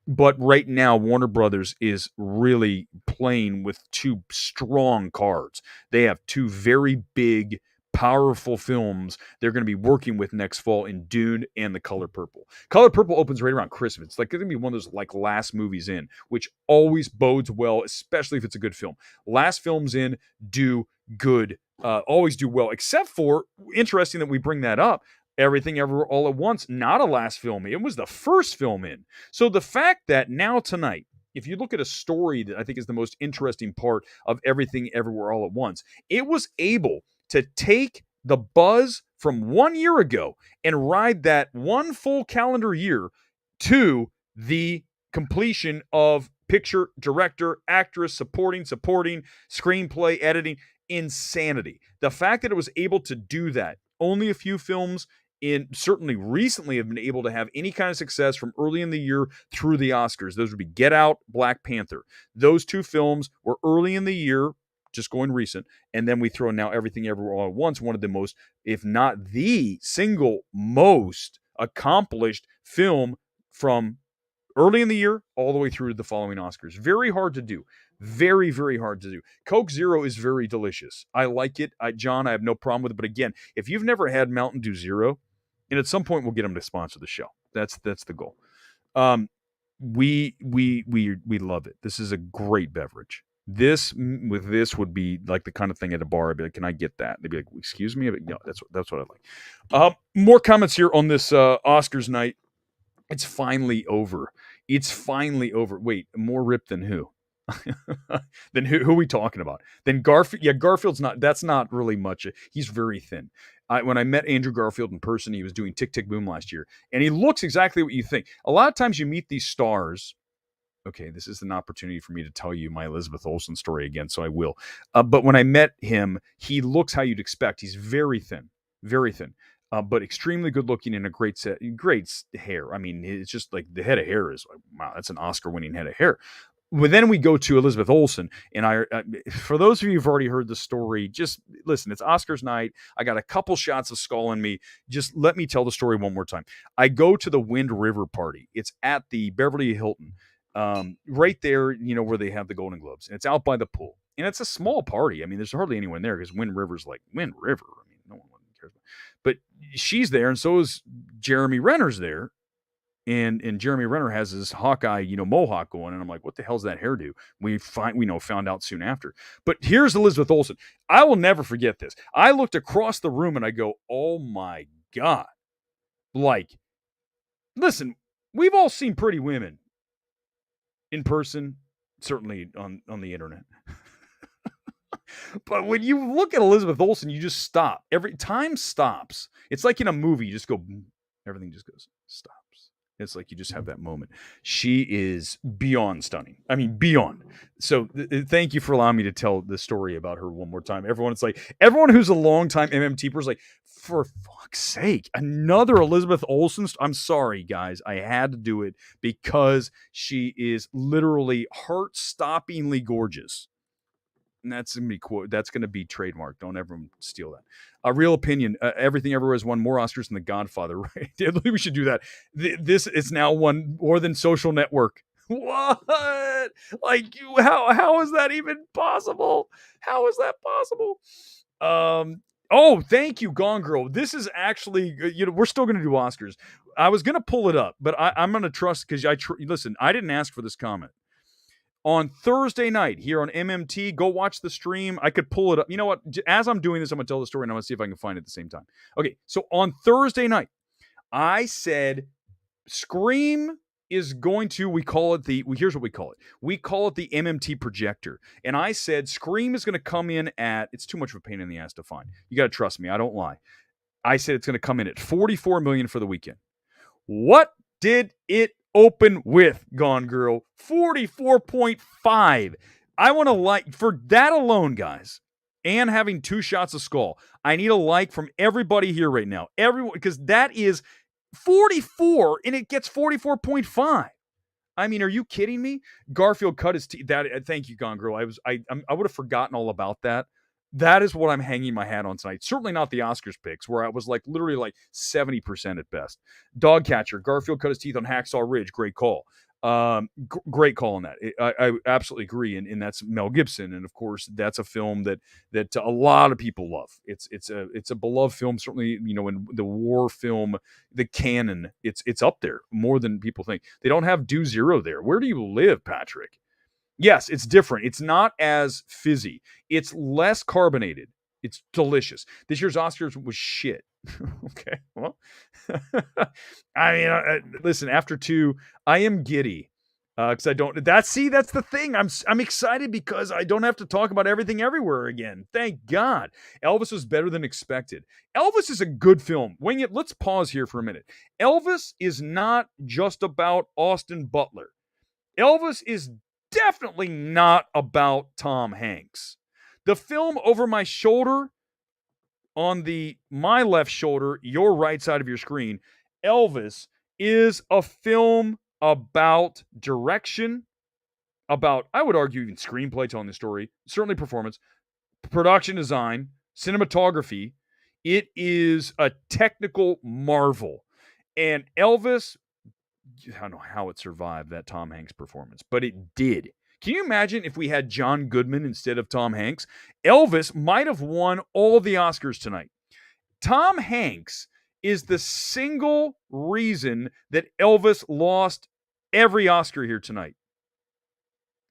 But right now, Warner Brothers is really playing with two strong cards. They have two very big, powerful films they're going to be working with next fall in Dune and The Color Purple. Color Purple opens right around Christmas. It's like going to be one of those like last movies in, which always bodes well, especially if it's a good film. Last films in do good, always do well, except for, interesting that we bring that up, Everything Everywhere All at Once, not a last film. It was the first film in. So the fact that now tonight, if you look at a story that I think is the most interesting part of Everything Everywhere All at Once, it was able to take the buzz from 1 year ago and ride that one full calendar year to the completion of picture, director, actress, supporting, screenplay, editing, insanity. The fact that it was able to do that, only a few films certainly recently have been able to have any kind of success from early in the year through the Oscars. Those would be Get Out, Black Panther. Those two films were early in the year, just going recent, and then we throw now Everything Everywhere All at Once, one of the most, if not the single most accomplished film from early in the year all the way through to the following Oscars. Very hard to do. Very, very hard to do. Coke Zero is very delicious. I like it. John, I have no problem with it. But again, if you've never had Mountain Dew Zero, and at some point we'll get them to sponsor the show. That's the goal. We love it. This is a great beverage. With this would be like the kind of thing at a bar. I'd be like, "Can I get that?" They'd be like, "Excuse me." I'd be like, "No, that's what I like." More comments here on this Oscars night. It's finally over. It's finally over. Wait, more ripped than who? Then who are we talking about? Then Garfield. Yeah, Garfield's not. That's not really much. He's very thin. When I met Andrew Garfield in person, he was doing Tick Tick Boom last year, and he looks exactly what you think. A lot of times you meet these stars. Okay, this is an opportunity for me to tell you my Elizabeth Olsen story again, so I will. But when I met him, he looks how you'd expect. He's very thin, but extremely good looking and a great hair. I mean, it's just like the head of hair is like, wow, that's an Oscar-winning head of hair. Well, then we go to Elizabeth Olsen, and for those of you who've already heard the story, just listen. It's Oscars night. I got a couple shots of skull in me. Just let me tell the story one more time. I go to the Wind River party. It's at the Beverly Hilton, right there, where they have the Golden Globes, and it's out by the pool. And it's a small party. I mean, there's hardly anyone there because Wind River's like Wind River. I mean, no one cares. But she's there, and so is Jeremy Renner's there. And Jeremy Renner has his Hawkeye, mohawk going, and I'm like, what the hell's that hairdo? We found out soon after. But here's Elizabeth Olsen. I will never forget this. I looked across the room and I go, oh my God. Like, listen, we've all seen pretty women in person, certainly on the internet. But when you look at Elizabeth Olsen, you just stop. Every time stops. It's like in a movie, you just go, everything just goes, stops. It's like you just have that moment. She is beyond stunning. I mean, beyond. So thank you for allowing me to tell the story about her one more time. Everyone who's a longtime MMT person is like, for fuck's sake, another Elizabeth Olsen. I'm sorry, guys. I had to do it because she is literally heart-stoppingly gorgeous. And that's going to be trademarked. Don't ever steal that. A real opinion. Everything Everywhere has won more Oscars than The Godfather. Right? We should do that. This is now won more than Social Network. What? Like, how is that even possible? How is that possible? Oh, thank you, Gone Girl. This is actually, we're still going to do Oscars. I was going to pull it up, but I'm going to trust because listen, I didn't ask for this comment. On Thursday night here on MMT, go watch the stream. I could pull it up. You know what? As I'm doing this, I'm going to tell the story and I'm going to see if I can find it at the same time. Okay, so on Thursday night, I said Scream is going to, here's what we call it. We call it the MMT projector. And I said Scream is going to come in at, it's too much of a pain in the ass to find. You got to trust me. I don't lie. I said it's going to come in at $44 million for the weekend. What did it open with, Gone Girl? 44.5. I want to like, for that alone, guys, and having 2 shots of skull, I need a like from everybody here right now. Everyone, because that is 44 and it gets 44.5. I mean, are you kidding me? Garfield cut his teeth. Thank you, Gone Girl. I would have forgotten all about that. That is what I'm hanging my hat on tonight. Certainly not the Oscars picks, where I was like literally like 70% at best. Dogcatcher, Garfield cut his teeth on Hacksaw Ridge. Great call. Great call on that. I absolutely agree. And that's Mel Gibson. And of course, that's a film that a lot of people love. It's a beloved film. Certainly, in the war film, the canon, it's up there more than people think. They don't have Do Zero there. Where do you live, Patrick? Yes, it's different. It's not as fizzy. It's less carbonated. It's delicious. This year's Oscars was shit. Okay, well, I mean, listen. After 2, I am giddy because I don't. That's the thing. I'm excited because I don't have to talk about Everything Everywhere again. Thank God. Elvis was better than expected. Elvis is a good film. Let's pause here for a minute. Elvis is not just about Austin Butler. Elvis is definitely not about Tom Hanks. The film Over My Shoulder, on my left shoulder, your right side of your screen, Elvis, is a film about direction, about, I would argue, even screenplay, telling the story, certainly performance, production design, cinematography. It is a technical marvel. And Elvis, I don't know how it survived that Tom Hanks performance, but it did. Can you imagine if we had John Goodman instead of Tom Hanks? Elvis might have won all the Oscars tonight. Tom Hanks is the single reason that Elvis lost every Oscar here tonight.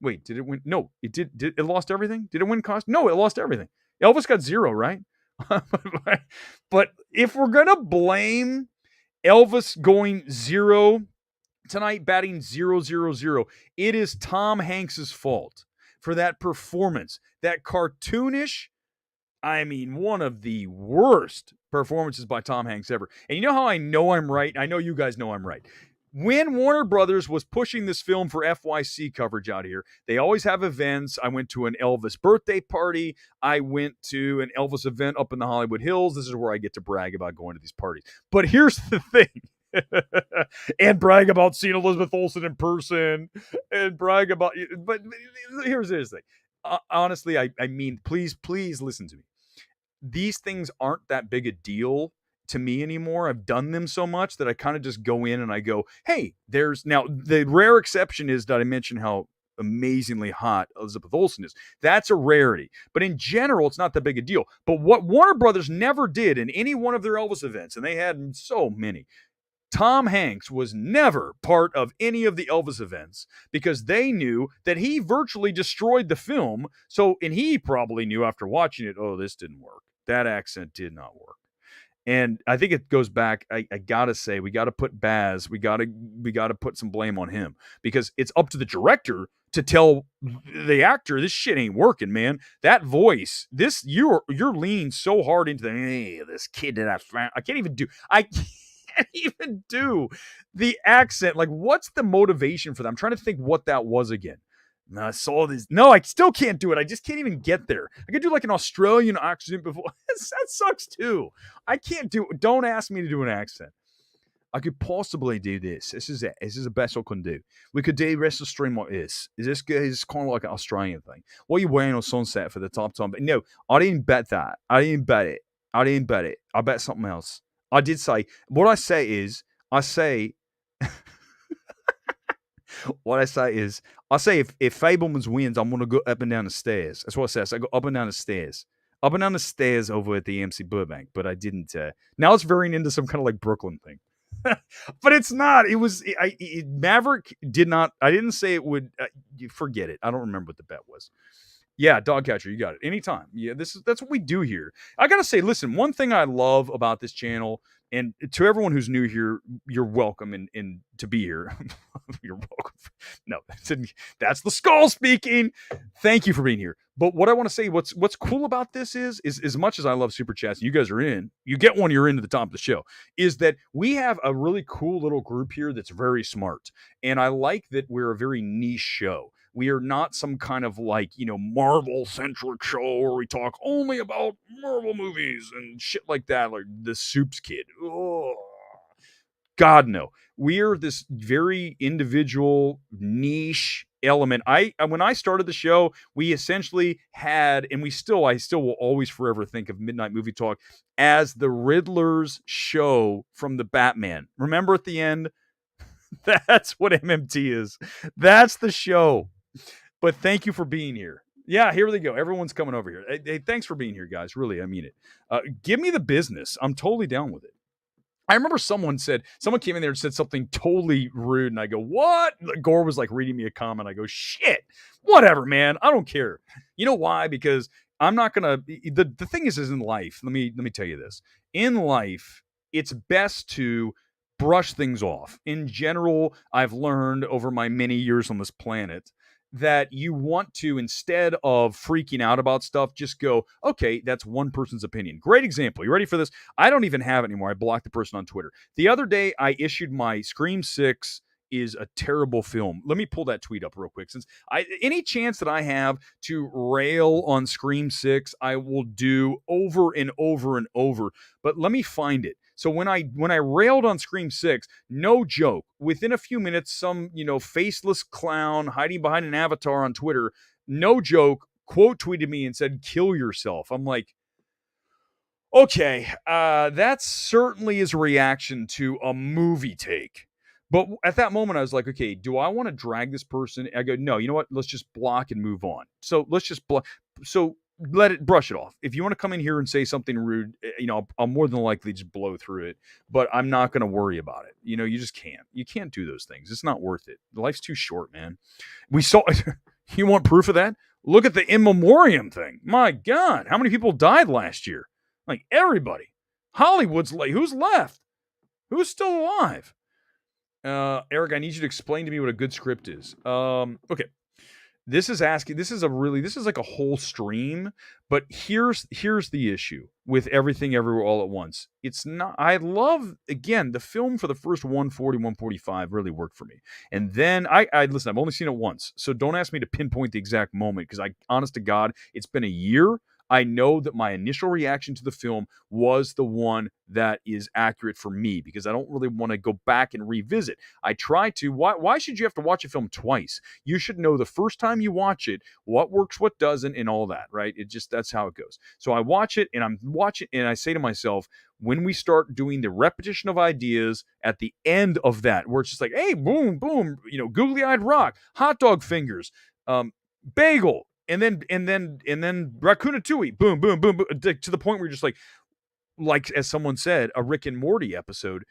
Wait, did it win? No, it did. It lost everything. Did it win cost? No, it lost everything. Elvis got 0, right? But if we're gonna blame Elvis going 0 tonight, batting 0-0-0, it is Tom Hanks's fault for that performance, that cartoonish. I mean, one of the worst performances by Tom Hanks ever. And you know how I know I'm right? I know you guys know I'm right. When Warner Brothers was pushing this film for FYC coverage out here, they always have events. I went to an Elvis birthday party. I went to an Elvis event up in the Hollywood Hills. This is where I get to brag about going to these parties. But here's the thing. And brag about seeing Elizabeth Olsen in person and brag about, but here's the thing. Honestly, I mean, please listen to me. These things aren't that big a deal to me anymore. I've done them so much that I kind of just go in and I go, hey, there's now the rare exception is that I mentioned how amazingly hot Elizabeth Olsen is. That's a rarity. But in general, it's not that big a deal. But what Warner Brothers never did in any one of their Elvis events, and they had so many, Tom Hanks was never part of any of the Elvis events because they knew that he virtually destroyed the film. So, and he probably knew after watching it, oh, this didn't work. That accent did not work. And I think it goes back. I gotta say, we gotta put Baz. We gotta put some blame on him because it's up to the director to tell the actor this shit ain't working, man. That voice, you're leaning so hard into hey, this kid that I found. I can't even do the accent. Like, what's the motivation for that? I'm trying to think what that was again. And I saw this. No, I still can't do it. I just can't even get there. I could do like an Australian accent before. That sucks too. I can't do. Don't ask me to do an accent. I could possibly do this. This is it. This is the best I can do. We could do the rest of the stream like this. Is this good? It's kind of like an Australian thing. What are you wearing on Sunset for the top time? But no, I didn't bet that. I didn't bet it. I bet something else. I did say. What I say is, what I say is, if Fableman's wins, I'm going to go up and down the stairs. That's what I say. I go up and down the stairs. Up and down the stairs over at the EMC Burbank. But I didn't. Now it's veering into some kind of like Brooklyn thing. But it's not. It was. Maverick did not. I didn't say it would. Forget it. I don't remember what the bet was. Yeah, dog catcher, you got it. Anytime. Yeah, that's what we do here. I gotta say, listen, one thing I love about this channel, and to everyone who's new here, you're welcome and to be here. You're welcome. No, that's the skull speaking. Thank you for being here. But what I want to say, what's cool about this is as much as I love super chats, and you guys are in, you get one, you're into the top of the show, is that we have a really cool little group here that's very smart. And I like that we're a very niche show. We are not some kind of like, Marvel-centric show where we talk only about Marvel movies and shit like that, like the Soups Kid. Oh, God, no. We are this very individual, niche element. When I started the show, we essentially had, and I still will always forever think of Midnight Movie Talk as the Riddler's show from the Batman. Remember at the end? That's what MMT is. That's the show. But thank you for being here. Yeah, here we go. Everyone's coming over here. Hey, thanks for being here, guys. Really, I mean it. Give me the business. I'm totally down with it. I remember someone came in there and said something totally rude, and I go, what? Gore was like reading me a comment. I go, shit, whatever, man. I don't care. You know why? Because I'm not going to, the thing is in life, let me tell you this. In life, it's best to brush things off. In general, I've learned over my many years on this planet that you want to, instead of freaking out about stuff, just go, okay, that's one person's opinion. Great example. You ready for this? I don't even have it anymore. I blocked the person on Twitter. The other day, I issued my Scream 6 is a terrible film. Let me pull that tweet up real quick. Since any chance that I have to rail on Scream 6, I will do over and over and over. But let me find it. So when I railed on Scream 6, no joke, within a few minutes, some, faceless clown hiding behind an avatar on Twitter, no joke, quote tweeted me and said, kill yourself. I'm like, okay, that certainly is a reaction to a movie take. But at that moment, I was like, okay, do I want to drag this person? I go, no, you know what? Let's just block and move on. So let's just block. So brush it off. If you want to come in here and say something rude, I'll more than likely just blow through it, but I'm not going to worry about it. You just can't. You can't do those things. It's not worth it. Life's too short, man. We saw You want proof of that? Look at the in memoriam thing. My God, how many people died last year? Like everybody. Hollywood's like, who's left? Who's still alive? Eric, I need you to explain to me what a good script is. Okay. This is like a whole stream, but here's the issue with Everything Everywhere All at Once. It's not, I love, again, the film for the first 140, 145 really worked for me. And then I listen, I've only seen it once, so don't ask me to pinpoint the exact moment, because honest to God, it's been a year. I know that my initial reaction to the film was the one that is accurate for me, because I don't really want to go back and revisit. I try to. Why should you have to watch a film twice? You should know the first time you watch it what works, what doesn't, and all that, right? That's how it goes. So I watch it, and I'm watching, and I say to myself, when we start doing the repetition of ideas at the end of that, where it's just like, hey, boom, boom, googly-eyed rock, hot dog fingers, bagel, and then Ratatouille, boom, boom, boom, boom, to the point where you're just like as someone said, a Rick and Morty episode.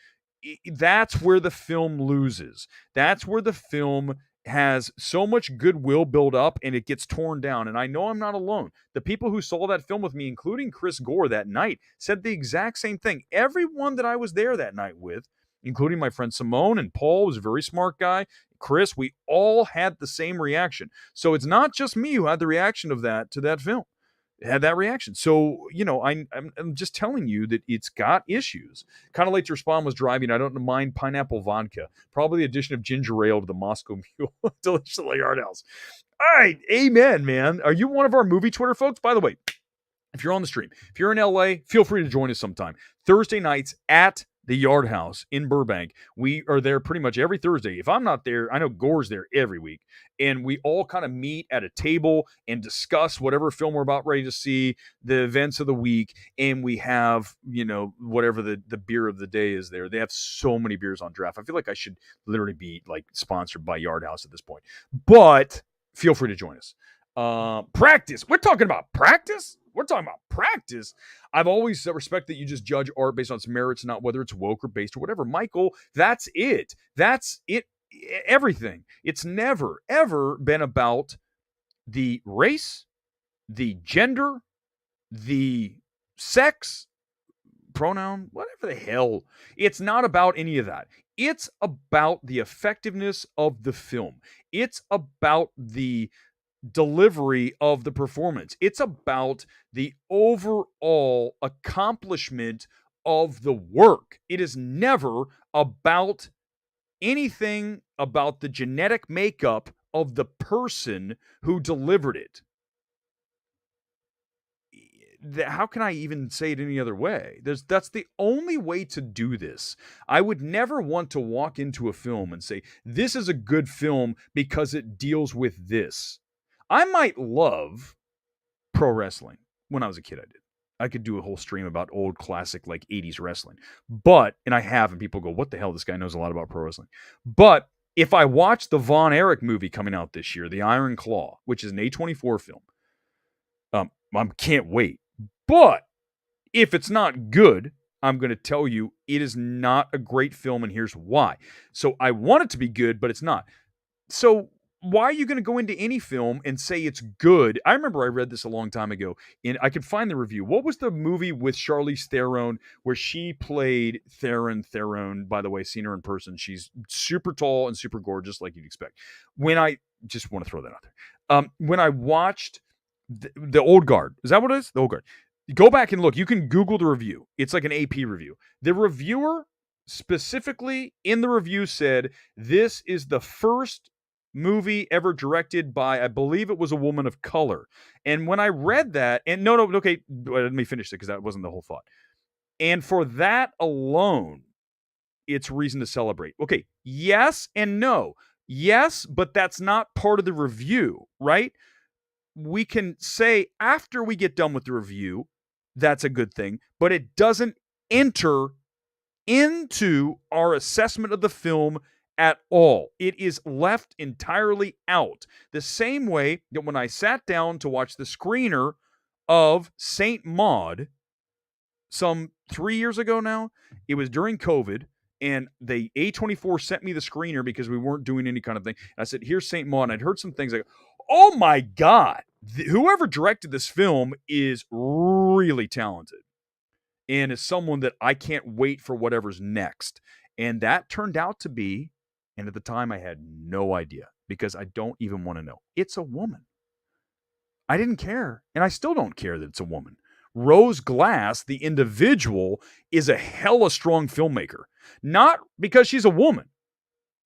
That's where the film loses. That's where the film has so much goodwill built up and it gets torn down. And I know I'm not alone. The people who saw that film with me, including Chris Gore that night, said the exact same thing. Everyone that I was there that night with, including my friend Simone and Paul, was a very smart guy, Chris, we all had the same reaction. So it's not just me who had the reaction of that to that film. Had that reaction. So, I'm just telling you that it's got issues. Kind of Late to Respond was driving. I don't mind pineapple vodka. Probably the addition of ginger ale to the Moscow Mule. Delicious at the Yard House. All right. Amen, man. Are you one of our movie Twitter folks? By the way, if you're on the stream, if you're in LA, feel free to join us sometime. Thursday nights at the Yard House in Burbank. We are there pretty much every Thursday. If I'm not there, I know Gore's there every week. And we all kind of meet at a table and discuss whatever film we're about ready to see, the events of the week. And we have, whatever the beer of the day is there. They have so many beers on draft. I feel like I should literally be like sponsored by Yard House at this point. But feel free to join us. Practice. We're talking about practice? We're talking about practice. I've always respect that you just judge art based on its merits, not whether it's woke or based or whatever. Michael, that's it. That's it. Everything. It's never, ever been about the race, the gender, the sex, pronoun, whatever the hell. It's not about any of that. It's about the effectiveness of the film. It's about the delivery of the performance. It's about the overall accomplishment of the work. It is never about anything about the genetic makeup of the person who delivered it. How can I even say it any other way? That's the only way to do this. I would never want to walk into a film and say, this is a good film because it deals with this. I might love pro wrestling. When I was a kid, I did. I could do a whole stream about old classic like 80s wrestling. But, and I have, and people go, what the hell? This guy knows a lot about pro wrestling. But if I watch the Von Erich movie coming out this year, The Iron Claw, which is an A24 film, I can't wait. But if it's not good, I'm going to tell you it is not a great film, and here's why. So I want it to be good, but it's not. So why are you going to go into any film and say it's good? I remember I read this a long time ago, and I could find the review. What was the movie with Charlize Theron where she played Theron, by the way, seen her in person. She's super tall and super gorgeous, like you'd expect. When I just want to throw that out there. When I watched the Old Guard, is that what it is? The Old Guard. Go back and look. You can Google the review. It's like an AP review. The reviewer specifically in the review said, this is the first movie ever directed by, I believe it was a woman of color. And when I read that, and okay, let me finish it because that wasn't the whole thought. And for that alone, it's reason to celebrate. Okay, yes and no. Yes, but that's not part of the review, right? We can say after we get done with the review, that's a good thing, but it doesn't enter into our assessment of the film at all. It is left entirely out. The same way that when I sat down to watch the screener of Saint Maud some 3 years ago now, it was during COVID, and the A24 sent me the screener because we weren't doing any kind of thing. And I said, here's Saint Maud. And I'd heard some things like, Oh my God. Whoever directed this film is really talented and is someone that I can't wait for whatever's next. And that turned out to be, and at the time I had no idea because I don't even want to know. It's a woman. I didn't care, and I still don't care that it's a woman. Rose Glass, the individual, is a hella strong filmmaker. Not because she's a woman,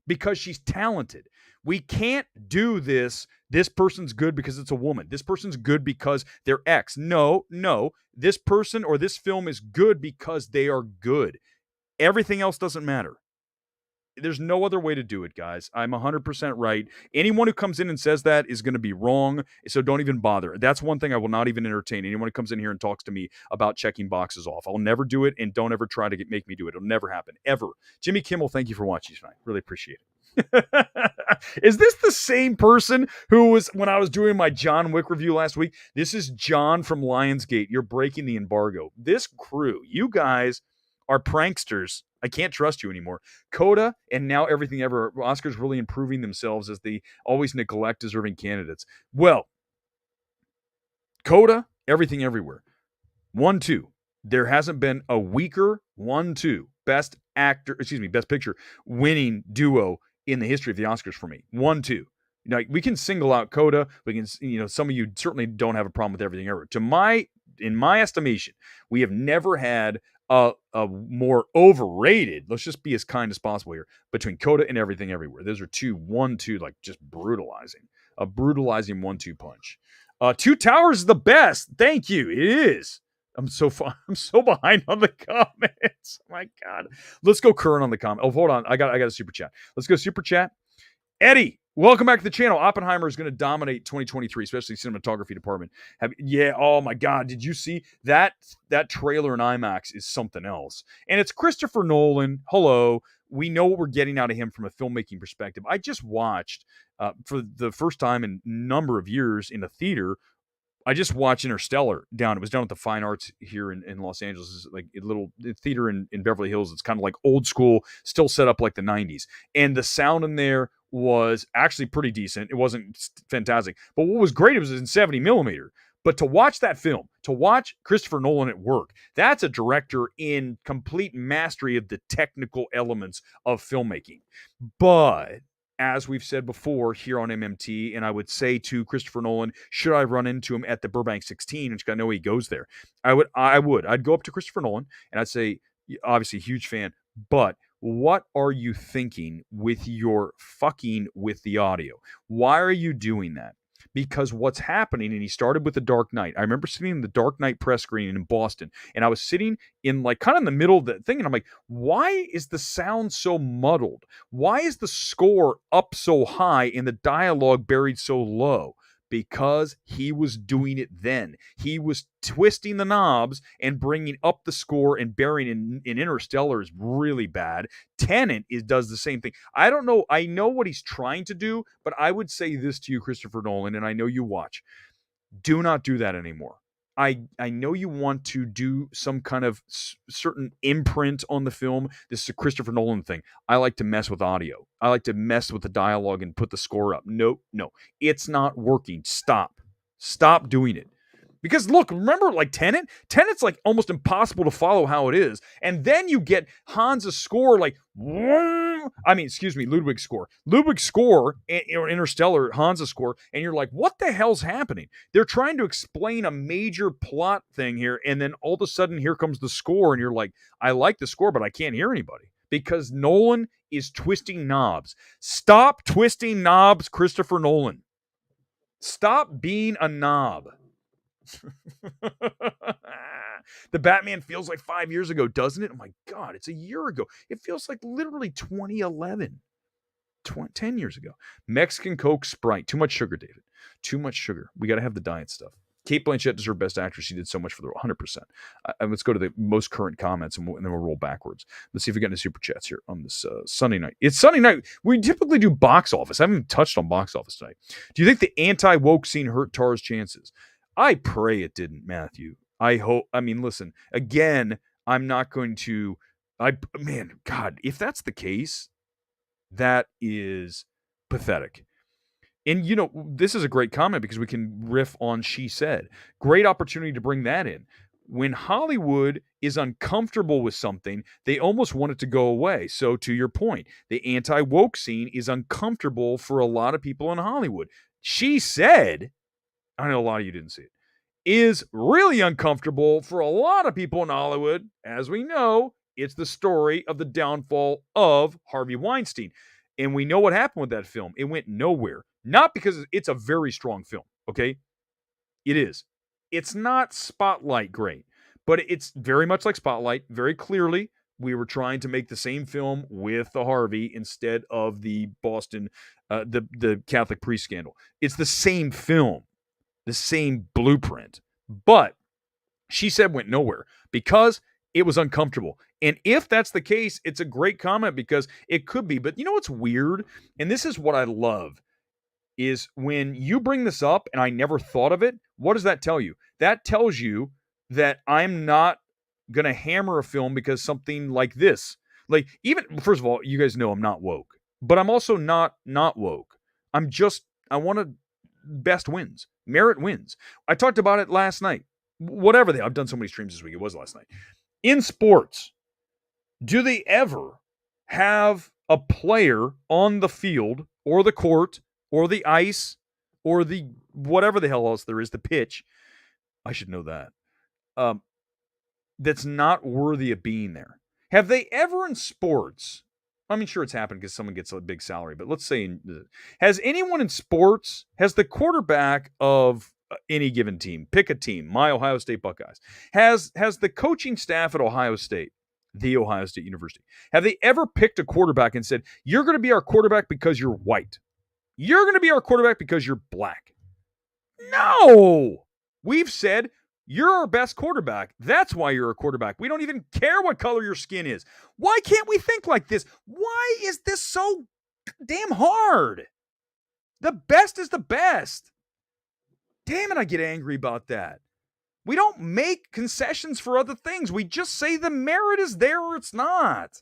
because she's talented. We can't do this. This person's good because it's a woman. This person's good because they're X. No. This person or this film is good because they are good. Everything else doesn't matter. There's no other way to do it, guys. I'm 100% right. Anyone who comes in and says that is going to be wrong, so don't even bother. That's one thing I will not even entertain. Anyone who comes in here and talks to me about checking boxes off. I'll never do it, and don't ever try to make me do it. It'll never happen, ever. Jimmy Kimmel, thank you for watching tonight. Really appreciate it. Is this the same person who was when I was doing my John Wick review last week? This is John from Lionsgate. You're breaking the embargo. This crew, you guys are pranksters. I can't trust you anymore. Coda and now Everything Ever. Oscars really improving themselves as they always neglect deserving candidates. Well, Coda, Everything Everywhere. 1-2. There hasn't been a weaker 1-2 best picture winning duo in the history of the Oscars for me. 1-2. Now, we can single out Coda. We can, some of you certainly don't have a problem with Everything Ever. In my estimation, we have never had a more overrated, let's just be as kind as possible here, between Coda and Everything Everywhere. Those are 1-2, like just brutalizing. A brutalizing 1-2 punch. Two Towers is the best. Thank you. It is. I'm so behind on the comments. Oh my God. Let's go current on the comment. Oh, hold on. I got a super chat. Let's go super chat. Eddie, welcome back to the channel. Oppenheimer is going to dominate 2023, especially cinematography department. Oh my God, did you see that? That trailer in IMAX is something else. And it's Christopher Nolan. Hello. We know what we're getting out of him from a filmmaking perspective. I just watched, for the first time in a number of years in a theater, I just watched Interstellar down. It was down at the Fine Arts here in Los Angeles. It's like a little theater in Beverly Hills. It's kind of like old school, still set up like the 90s. And the sound in there was actually pretty decent. It wasn't fantastic. But what was great, it was in 70 millimeter. But to watch that film, to watch Christopher Nolan at work, that's a director in complete mastery of the technical elements of filmmaking. But as we've said before here on MMT, and I would say to Christopher Nolan, should I run into him at the Burbank 16, which I know he goes there, I'd go up to Christopher Nolan and I'd say, obviously huge fan, but what are you thinking with your fucking with the audio? Why are you doing that? Because what's happening, and he started with The Dark Knight. I remember sitting in the Dark Knight press screening in Boston, and I was sitting in like kind of in the middle of the thing, and I'm like, why is the sound so muddled? Why is the score up so high and the dialogue buried so low? Because he was doing it then. He was twisting the knobs and bringing up the score and burying in Interstellar is really bad. Tenet does the same thing. I don't know. I know what he's trying to do, but I would say this to you, Christopher Nolan, and I know you watch. Do not do that anymore. I know you want to do some kind of certain imprint on the film. This is a Christopher Nolan thing. I like to mess with audio. I like to mess with the dialogue and put the score up. No, it's not working. Stop doing it. Because look, remember like Tenet's like almost impossible to follow how it is. And then you get Hans's score like, Ludwig's score. Ludwig's score, or Interstellar, Hans's score, and you're like, what the hell's happening? They're trying to explain a major plot thing here, and then all of a sudden here comes the score, and you're like, I like the score, but I can't hear anybody. Because Nolan is twisting knobs. Stop twisting knobs, Christopher Nolan. Stop being a knob. The Batman feels like 5 years ago, doesn't it? Oh my God, it's a year ago. It feels like literally 2011. 10 years ago. Mexican Coke Sprite. Too much sugar, David. Too much sugar. We got to have the diet stuff. Kate Blanchett deserved Best Actress. She did so much for the 100%. Let's go to the most current comments, and then we'll roll backwards. Let's see if we got any super chats here on this Sunday night. It's Sunday night. We typically do box office. I haven't even touched on box office tonight. Do you think the anti-woke scene hurt Tara's chances? I pray it didn't, Matthew. I hope. I mean, listen, again, I'm not going to. God, if that's the case, that is pathetic. And, this is a great comment because we can riff on She Said. Great opportunity to bring that in. When Hollywood is uncomfortable with something, they almost want it to go away. So, to your point, the anti-woke scene is uncomfortable for a lot of people in Hollywood. She Said, I know a lot of you didn't see it, is really uncomfortable for a lot of people in Hollywood. As we know, it's the story of the downfall of Harvey Weinstein. And we know what happened with that film. It went nowhere. Not because it's a very strong film, okay? It is. It's not Spotlight great, but it's very much like Spotlight. Very clearly, we were trying to make the same film with the Harvey instead of the Boston, the Catholic priest scandal. It's the same film, the same blueprint. But She Said went nowhere because it was uncomfortable. And if that's the case, it's a great comment because it could be. But you know what's weird? And this is what I love is when you bring this up and I never thought of it, what does that tell you? That tells you that I'm not going to hammer a film because something like this. Like, even, first of all, you guys know I'm not woke, but I'm also not woke. I want to best wins. Merit wins. I talked about it last night. I've done so many streams this week. It was last night. In sports, do they ever have a player on the field or the court or the ice or the whatever the hell else there is, the pitch? I should know that. That's not worthy of being there. Have they ever in sports? I mean, sure, it's happened because someone gets a big salary, but let's say, has anyone in sports, has the quarterback of any given team, pick a team, my Ohio State Buckeyes, has the coaching staff at Ohio State, the Ohio State University, have they ever picked a quarterback and said, you're going to be our quarterback because you're white? You're going to be our quarterback because you're black? No! We've said, you're our best quarterback. That's why you're a quarterback. We don't even care what color your skin is. Why can't we think like this? Why is this so damn hard? The best is the best. Damn it, I get angry about that. We don't make concessions for other things. We just say the merit is there or it's not.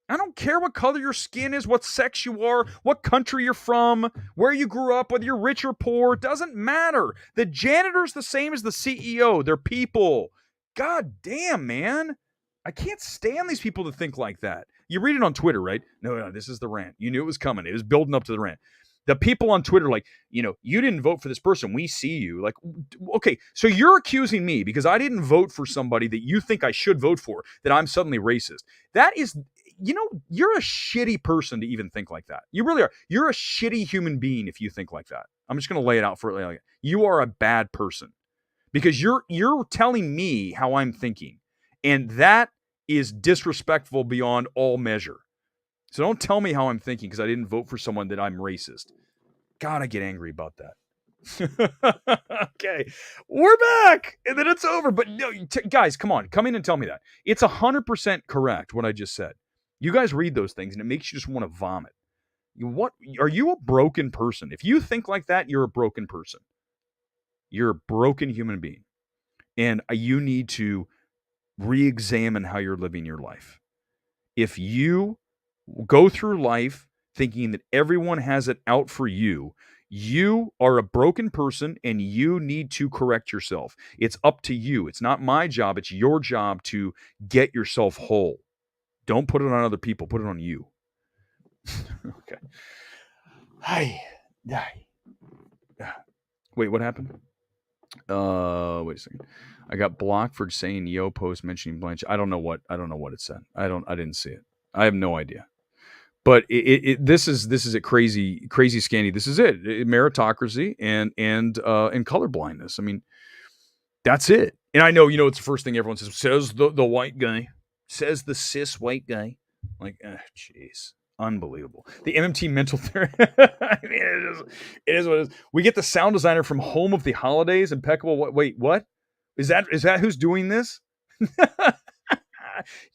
I don't care what color your skin is, what sex you are, what country you're from, where you grew up, whether you're rich or poor. It doesn't matter. The janitor's the same as the CEO. They're people. God damn, man. I can't stand these people that think like that. You read it on Twitter, right? No, this is the rant. You knew it was coming. It was building up to the rant. The people on Twitter, like, you didn't vote for this person. We see you. Like, okay, so you're accusing me because I didn't vote for somebody that you think I should vote for, that I'm suddenly racist. That is, you're a shitty person to even think like that. You really are. You're a shitty human being if you think like that. I'm just going to lay it out for you. You are a bad person because you're telling me how I'm thinking. And that is disrespectful beyond all measure. So don't tell me how I'm thinking because I didn't vote for someone that I'm racist. God, I get angry about that. Okay, we're back, and then it's over. But no, guys, come on, come in and tell me that. It's 100% correct what I just said. You guys read those things, and it makes you just want to vomit. What are you, a broken person? If you think like that, you're a broken person. You're a broken human being, and you need to re-examine how you're living your life. If you go through life thinking that everyone has it out for you, you are a broken person and you need to correct yourself. It's up to you. It's not my job. It's your job to get yourself whole. Don't put it on other people. Put it on you. Okay. Hi. Wait, what happened? Wait a second. I got blocked for saying yo post mentioning Blanche. I don't know what it said. I didn't see it. I have no idea. But this is a crazy scanny. This is it. Meritocracy and color blindness. I mean, that's it. And I know, it's the first thing everyone says the white guy, says the cis white guy. Like, jeez, unbelievable. The MMT mental therapy. I mean, it is what it is. We get the sound designer from Home of the Holidays, impeccable. Wait, what? Is that who's doing this?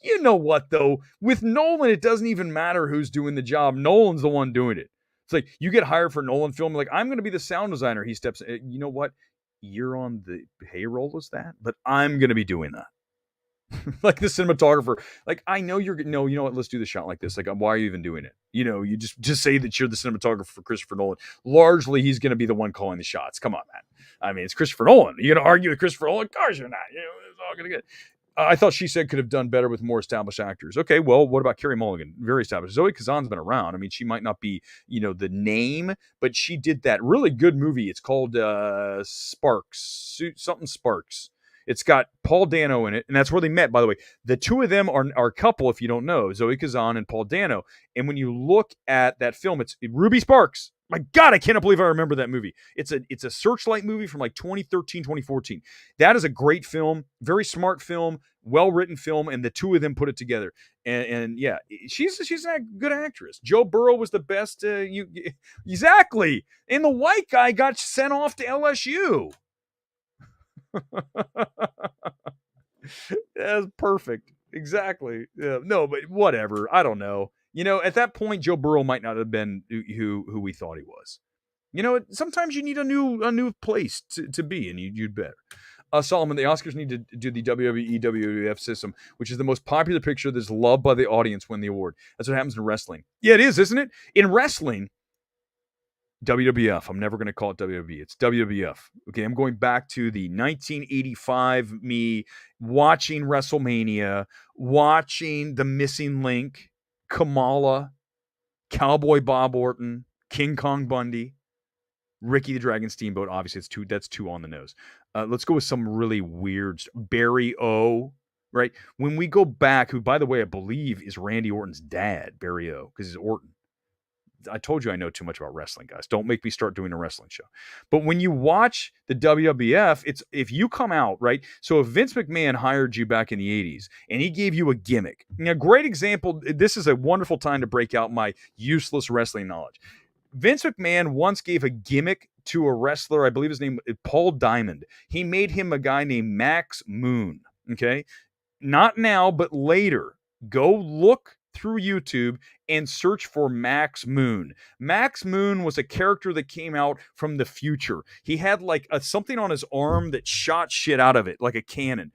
You know what, though? With Nolan, it doesn't even matter who's doing the job. Nolan's the one doing it. It's like you get hired for Nolan film, like, I'm going to be the sound designer. He steps in. You know what? You're on the payroll as that, but I'm going to be doing that. Like the cinematographer, like, I know you're no, you know what? Let's do the shot like this. Like, why are you even doing it? You know, you just say that you're the cinematographer for Christopher Nolan. Largely, he's going to be the one calling the shots. Come on, man. I mean, it's Christopher Nolan. You're going to argue with Christopher Nolan? Of course you're not. You know, it's all going to get. I thought She Said could have done better with more established actors. Okay, well, what about Carey Mulligan? Very established. Zoe Kazan's been around. I mean, she might not be, you know, the name, but she did that really good movie. It's called Sparks, something Sparks. It's got Paul Dano in it, and that's where they met, by the way. The two of them are a couple, if you don't know, Zoe Kazan and Paul Dano. And when you look at that film, it's Ruby Sparks. My God, I cannot believe I remember that movie. It's a Searchlight movie from like 2013, 2014. That is a great film, very smart film, well-written film, and the two of them put it together. And yeah, she's a good actress. Joe Burrow was the best. Exactly. And the white guy got sent off to LSU. That's perfect. Exactly. Yeah. No, but whatever. I don't know. You know, at that point, Joe Burrow might not have been who we thought he was. You know, sometimes you need a new place to be, and you'd better. Solomon, the Oscars need to do the WWE WWF system, which is the most popular picture that's loved by the audience win the award. That's what happens in wrestling. Yeah, it is, isn't it? In wrestling, WWF. I'm never going to call it WWE. It's WWF. Okay, I'm going back to the 1985 me watching WrestleMania, watching The Missing Link, Kamala, Cowboy Bob Orton, King Kong Bundy, Ricky the Dragon Steamboat. Obviously, that's two on the nose. Let's go with some really weird. Barry O. Right? When we go back, who, by the way, I believe is Randy Orton's dad, Barry O, because he's Orton. I told you I know too much about wrestling, guys. Don't make me start doing a wrestling show. But when you watch the WWF, it's if you come out, right? So if Vince McMahon hired you back in the 80s and he gave you a gimmick, a great example, this is a wonderful time to break out my useless wrestling knowledge. Vince McMahon once gave a gimmick to a wrestler, I believe his name is Paul Diamond. He made him a guy named Max Moon, okay? Not now, but later. Go look through YouTube and search for Max Moon. Max Moon was a character that came out from the future. He had like something on his arm that shot shit out of it, like a cannon.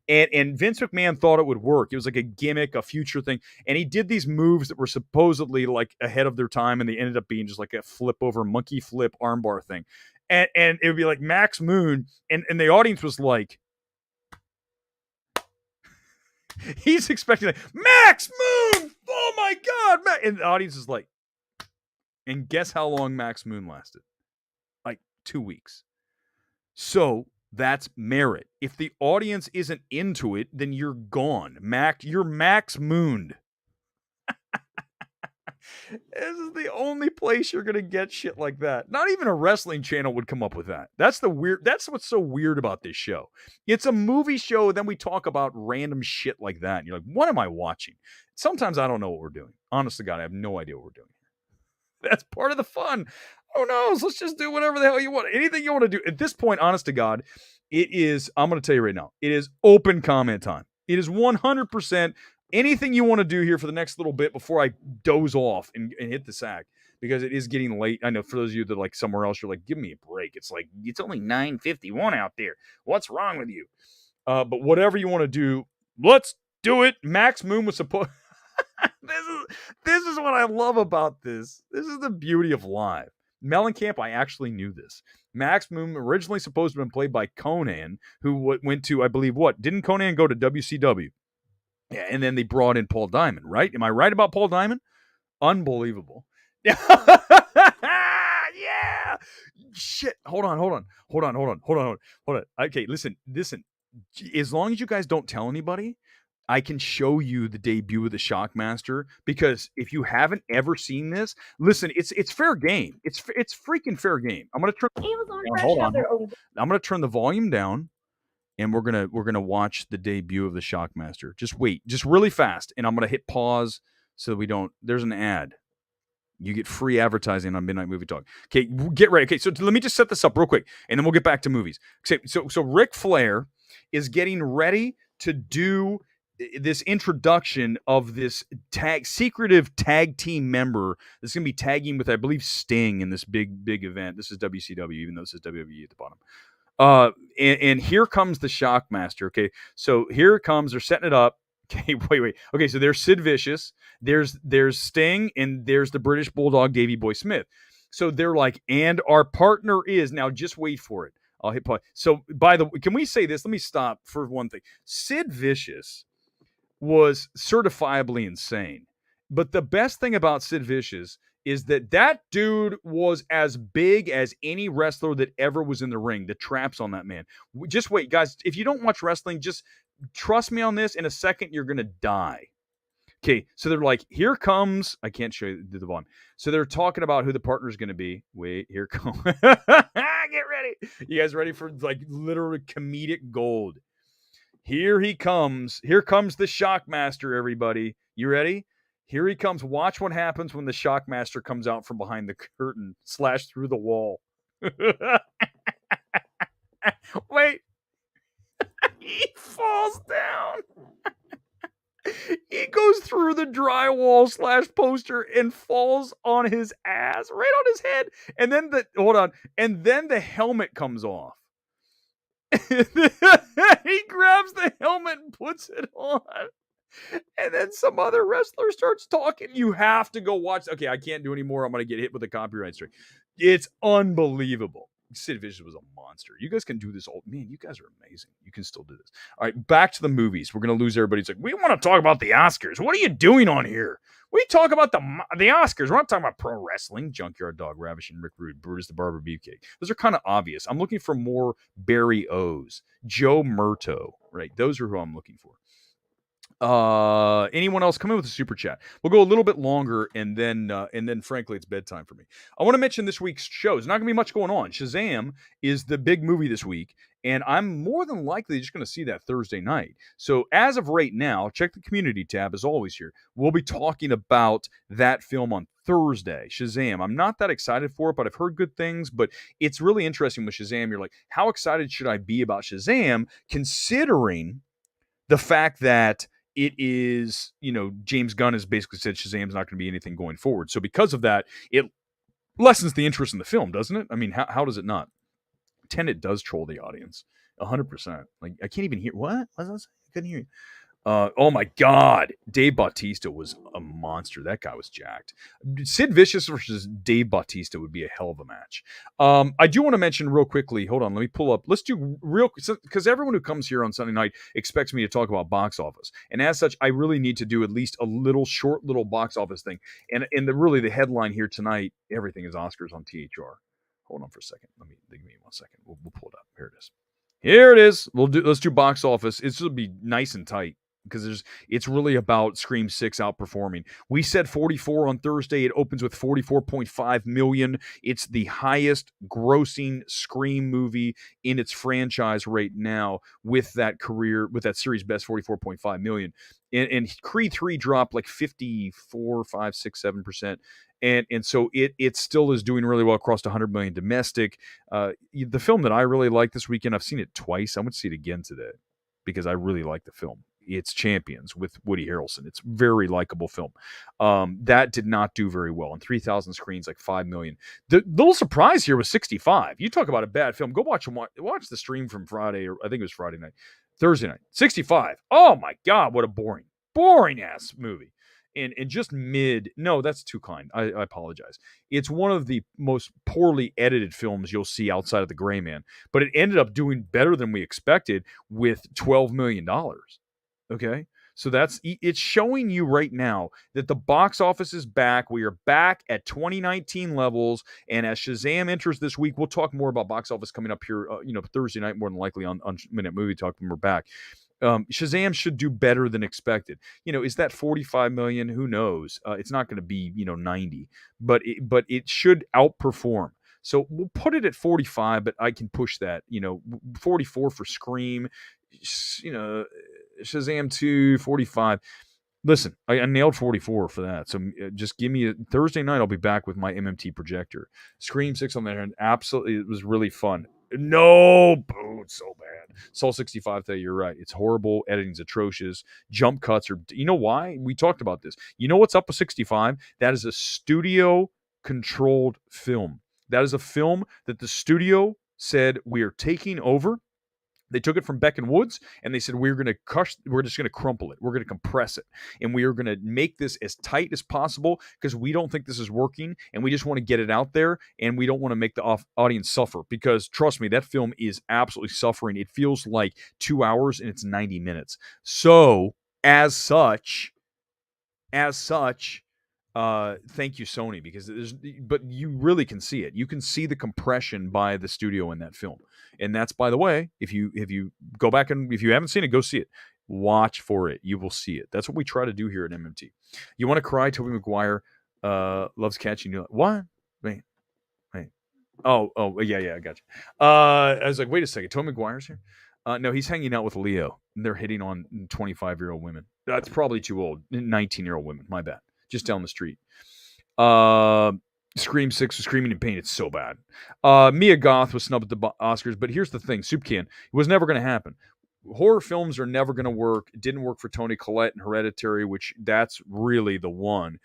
And Vince McMahon thought it would work. It was like a gimmick, a future thing. And he did these moves that were supposedly like ahead of their time, and they ended up being just like a flip over, monkey flip armbar thing. And it would be like Max Moon, and the audience was like, he's expecting like, Max Moon! Oh my God! And the audience is like, and guess how long Max Moon lasted? Like 2 weeks. So that's merit. If the audience isn't into it, then you're gone. You're Max Mooned. This is the only place you're gonna get shit like that. Not even a wrestling channel would come up with that. That's what's so weird about this show. It's a movie show, and then we talk about random shit like that. And you're like, what am I watching? Sometimes I don't know what we're doing. Honest to God, I have no idea what we're doing. That's part of the fun. Who knows? Let's just do whatever the hell you want. Anything you want to do. At this point, honest to God, it is, I'm going to tell you right now, it is open comment time. It is 100% anything you want to do here for the next little bit before I doze off and hit the sack, because it is getting late. I know for those of you that like somewhere else, you're like, give me a break. It's like, it's only 9:51 out there. What's wrong with you? But whatever you want to do, let's do it. Max Moon was supposed... This is what I love about this. This is the beauty of live. Mellencamp, I actually knew this. Max Moon originally supposed to have been played by Conan, who went to, I believe, what? Didn't Conan go to WCW? Yeah, and then they brought in Paul Diamond, right? Am I right about Paul Diamond? Unbelievable. Yeah. Shit. Hold on. Okay, listen. As long as you guys don't tell anybody, I can show you the debut of the Shockmaster, because if you haven't ever seen this, listen, it's fair game. It's freaking fair game. I'm gonna turn. Hold on. I'm gonna turn the volume down, and we're gonna watch the debut of the Shockmaster. Just wait, just really fast, and I'm gonna hit pause so that we don't. There's an ad. You get free advertising on Midnight Movie Talk. Okay, get ready. Okay, so let me just set this up real quick, and then we'll get back to movies. Okay, so Ric Flair is getting ready to do this introduction of this secretive tag team member that's going to be tagging with, I believe, Sting in this big event. This is WCW, even though this is WWE at the bottom. And here comes the Shockmaster. Okay, so here it comes. They're setting it up. Okay, wait. Okay, so there's Sid Vicious, there's Sting, and there's the British Bulldog Davey Boy Smith. So they're like, and our partner is now. Just wait for it. I'll hit pause. So by the way, can we say this? Let me stop for one thing. Sid Vicious was certifiably insane, but the best thing about Sid Vicious is that dude was as big as any wrestler that ever was in the ring. The traps on that man. Just wait, guys. If you don't watch wrestling, just trust me on this. In a second, you're going to die. Okay, so they're like, here comes, I can't show you the volume. So they're talking about who the partner is going to be. Wait, here comes. Get ready. You guys ready for like literal comedic gold? Here he comes. Here comes the Shockmaster, everybody. You ready? Here he comes. Watch what happens when the Shockmaster comes out from behind the curtain, slash through the wall. Wait. He falls down. He goes through the drywall slash poster and falls on his ass, right on his head. And then and then the helmet comes off. He grabs the helmet and puts it on. And then some other wrestler starts talking. You have to go watch. Okay, I can't do any more. I'm going to get hit with a copyright strike. It's unbelievable. Sid Vicious was a monster. You guys can do this. Man, you guys are amazing. You can still do this. All right, back to the movies. We're going to lose everybody. It's like, we want to talk about the Oscars. What are you doing on here? We talk about the Oscars. We're not talking about pro wrestling. Junkyard Dog, Ravish, and Rick Rude, Brutus the Barber, Beefcake. Those are kind of obvious. I'm looking for more Barry O's. Joe Murto, right? Those are who I'm looking for. Anyone else come in with a super chat? We'll go a little bit longer, and then frankly it's bedtime for me. I want to mention this week's show. There's not gonna be much going on. Shazam is the big movie this week, and I'm more than likely just gonna see that Thursday night. So as of right now, check the community tab as always here. We'll be talking about that film on Thursday. Shazam. I'm not that excited for it, but I've heard good things. But it's really interesting with Shazam. You're like, how excited should I be about Shazam, considering the fact that it is, James Gunn has basically said Shazam's not going to be anything going forward. So because of that, it lessens the interest in the film, doesn't it? I mean, how does it not? Tenet does troll the audience 100%. Like, I can't even hear. What? I couldn't hear you. Oh my God, Dave Bautista was a monster. That guy was jacked. Sid Vicious versus Dave Bautista would be a hell of a match. I do want to mention real quickly. Hold on, let me pull up. Let's do real, because everyone who comes here on Sunday night expects me to talk about box office, and as such, I really need to do at least a short little box office thing. And the headline here tonight, everything is Oscars on THR. Hold on for a second. Give me 1 second. We'll pull it up. Here it is. Here it is. Let's do box office. It's going to be nice and tight, because it's really about Scream 6 outperforming. We said 44 on Thursday. It opens with 44.5 million. It's the highest grossing Scream movie in its franchise right now, with that series best 44.5 million. And Creed 3 dropped like 54, 5, 6, 7%. And so it still is doing really well across 100 million domestic. The film that I really like this weekend, I've seen it twice. I would see it again today because I really like the film. It's Champions with Woody Harrelson. It's a very likable film. That did not do very well. On 3,000 screens, like 5 million. The little surprise here was 65. You talk about a bad film. Go watch the stream from Friday, or I think it was Friday night. Thursday night. 65. Oh my God, what a boring ass movie. And just mid. No, that's too kind. I apologize. It's one of the most poorly edited films you'll see outside of The Gray Man. But it ended up doing better than we expected with $12 million. Okay, so it's showing you right now that the box office is back. We are back at 2019 levels, and as Shazam enters this week, we'll talk more about box office coming up here. Thursday night, more than likely on Minute Movie Talk when we're back. Shazam should do better than expected. Is that 45 million? Who knows? It's not going to be 90, but it should outperform. So we'll put it at 45, but I can push that. 44 for Scream. Shazam 2, 45. Listen, I nailed 44 for that. So just give me Thursday night. I'll be back with my MMT projector. Scream 6 on there, and absolutely, it was really fun. No, boo, it's so bad. Soul 65 today, you're right. It's horrible. Editing's atrocious. Jump cuts are, you know why? We talked about this. You know what's up with 65? That is a studio-controlled film. That is a film that the studio said, we are taking over. They took it from Beck and Woods, and they said, we're going to we're just going to crumple it. We're going to compress it. And we are going to make this as tight as possible because we don't think this is working, and we just want to get it out there, and we don't want to make the audience suffer because, trust me, that film is absolutely suffering. It feels like 2 hours, and it's 90 minutes. So, as such, thank you, Sony, because but you really can see it. You can see the compression by the studio in that film. And that's, by the way, if you go back and if you haven't seen it, go see it. Watch for it. You will see it. That's what we try to do here at MMT. You want to cry? Tobey Maguire loves catching you. What? Wait. Oh, yeah, I got you. I was like, wait a second. Tobey Maguire's here? No, he's hanging out with Leo. And they're hitting on 25-year-old women. That's probably too old. 19-year-old women. My bad. Just down the street. Scream 6 was Screaming in Pain. It's so bad. Mia Goth was snubbed at the Oscars, but here's the thing. Soup Can. It was never going to happen. Horror films are never going to work. It didn't work for Toni Collette in Hereditary, which that's really the one.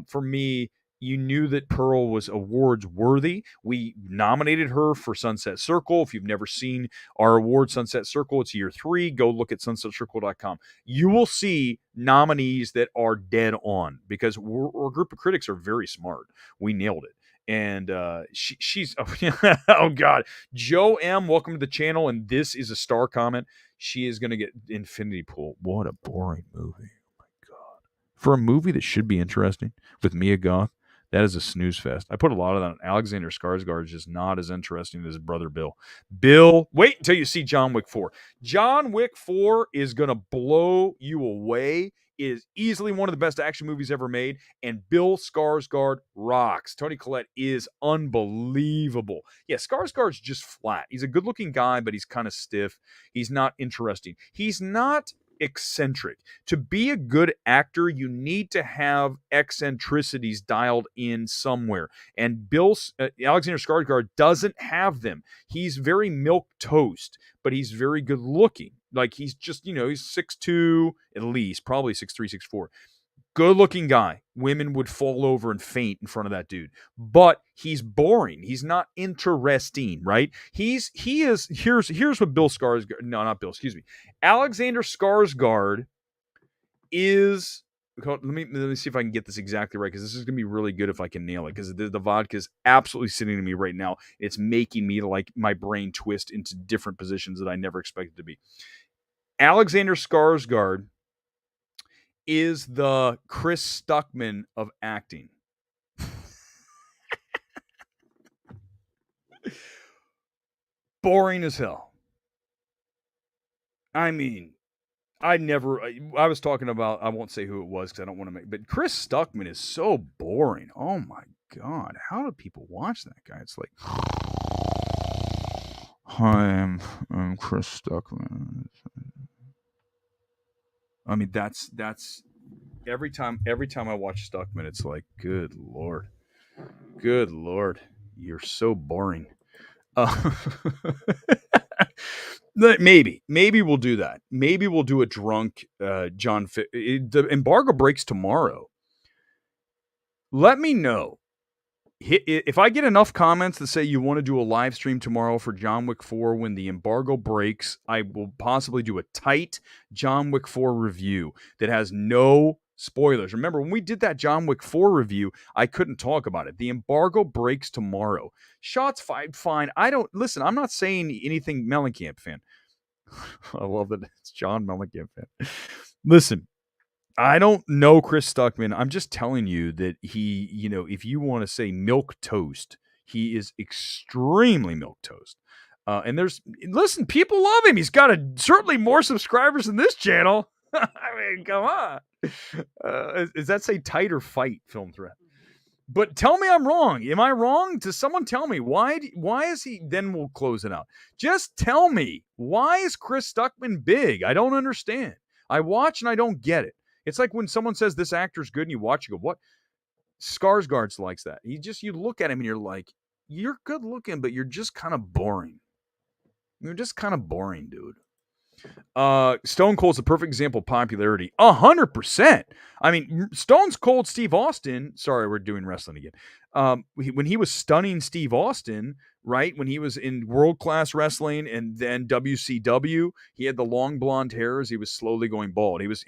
For me, you knew that Pearl was awards worthy. We nominated her for Sunset Circle. If you've never seen our award, Sunset Circle, it's year 3. Go look at sunsetcircle.com. You will see nominees that are dead on because our group of critics are very smart. We nailed it. And she's, oh God, Joe M., welcome to the channel. And this is a star comment. She is going to get Infinity Pool. What a boring movie. Oh my God. For a movie that should be interesting with Mia Goth, that is a snooze fest. I put a lot of that on. Alexander Skarsgård is just not as interesting as his brother Bill. Bill, wait until you see John Wick 4. John Wick 4 is going to blow you away. It is easily one of the best action movies ever made, and Bill Skarsgård rocks. Toni Collette is unbelievable. Yeah, Skarsgård's just flat. He's a good-looking guy, but he's kind of stiff. He's not interesting. He's not eccentric. To be a good actor, you need to have eccentricities dialed in somewhere. And Alexander Skarsgård doesn't have them. He's very milquetoast, but he's very good looking. Like he's just, he's 6'2", at least, probably 6'3", 6'4". Good looking guy. Women would fall over and faint in front of that dude. But he's boring. He's not interesting, right? Here's what Bill Skarsgård, no, not Bill, excuse me. Alexander Skarsgård is, let me see if I can get this exactly right, because this is going to be really good if I can nail it, because the vodka is absolutely sitting to me right now. It's making me like my brain twist into different positions that I never expected to be. Alexander Skarsgård is the Chris Stuckman of acting. Boring as hell. I mean, I was talking about, I won't say who it was because I don't want to but Chris Stuckman is so boring. Oh my God. How do people watch that guy? It's like, hi, I'm Chris Stuckman. I mean, that's every time I watch Stuckman, it's like, good Lord, you're so boring. Maybe we'll do that. Maybe we'll do a drunk John. The embargo breaks tomorrow. Let me know. If I get enough comments that say you want to do a live stream tomorrow for John Wick 4 when the embargo breaks, I will possibly do a tight John Wick 4 review that has no spoilers. Remember, when we did that John Wick 4 review, I couldn't talk about it. The embargo breaks tomorrow. Shots fired, fine. I'm not saying anything Mellencamp fan. I love that it's John Mellencamp fan. Listen. I don't know Chris Stuckman. I'm just telling you that he, if you want to say milk toast, he is extremely milk toast. And listen, people love him. He's got certainly more subscribers than this channel. I mean, come on. Does that say tight or fight film threat? But tell me I'm wrong. Am I wrong? Does someone tell me why is he? Then we'll close it out. Just tell me, why is Chris Stuckman big? I don't understand. I watch and I don't get it. It's like when someone says this actor's good and you watch, you go, what? Skarsgård's likes that. You look at him and you're like, you're good looking, but you're just kind of boring. You're just kind of boring, dude. Stone Cold's the perfect example of popularity. 100%. I mean, Stone Cold Steve Austin, sorry, we're doing wrestling again. When he was stunning Steve Austin, right? When he was in world-class wrestling and then WCW, he had the long blonde hair as he was slowly going bald. He was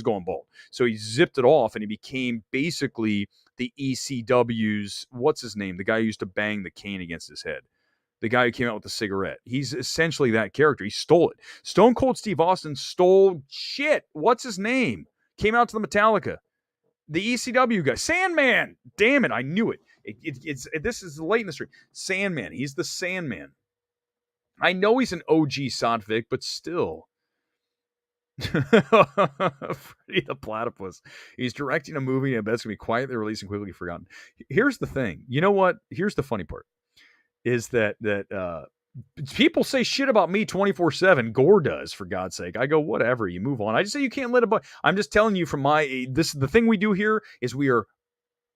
going bald. So he zipped it off and he became basically the ECW's, what's his name? The guy who used to bang the cane against his head. The guy who came out with the cigarette. He's essentially that character. He stole it. Stone Cold Steve Austin stole shit. What's his name? Came out to the Metallica. The ECW guy. Sandman. Damn it. I knew it. This is late in the stream. Sandman. He's the Sandman. I know he's an OG Sodvik, but still. Freddy the Platypus. He's directing a movie, and I bet it's going to be quietly released and quickly forgotten. Here's the thing. You know what? Here's the funny part. Is that people say shit about me 24/7. Gore does, for God's sake. I go, whatever, you move on. I just say you can't let it. I'm just telling you from the thing we do here is we are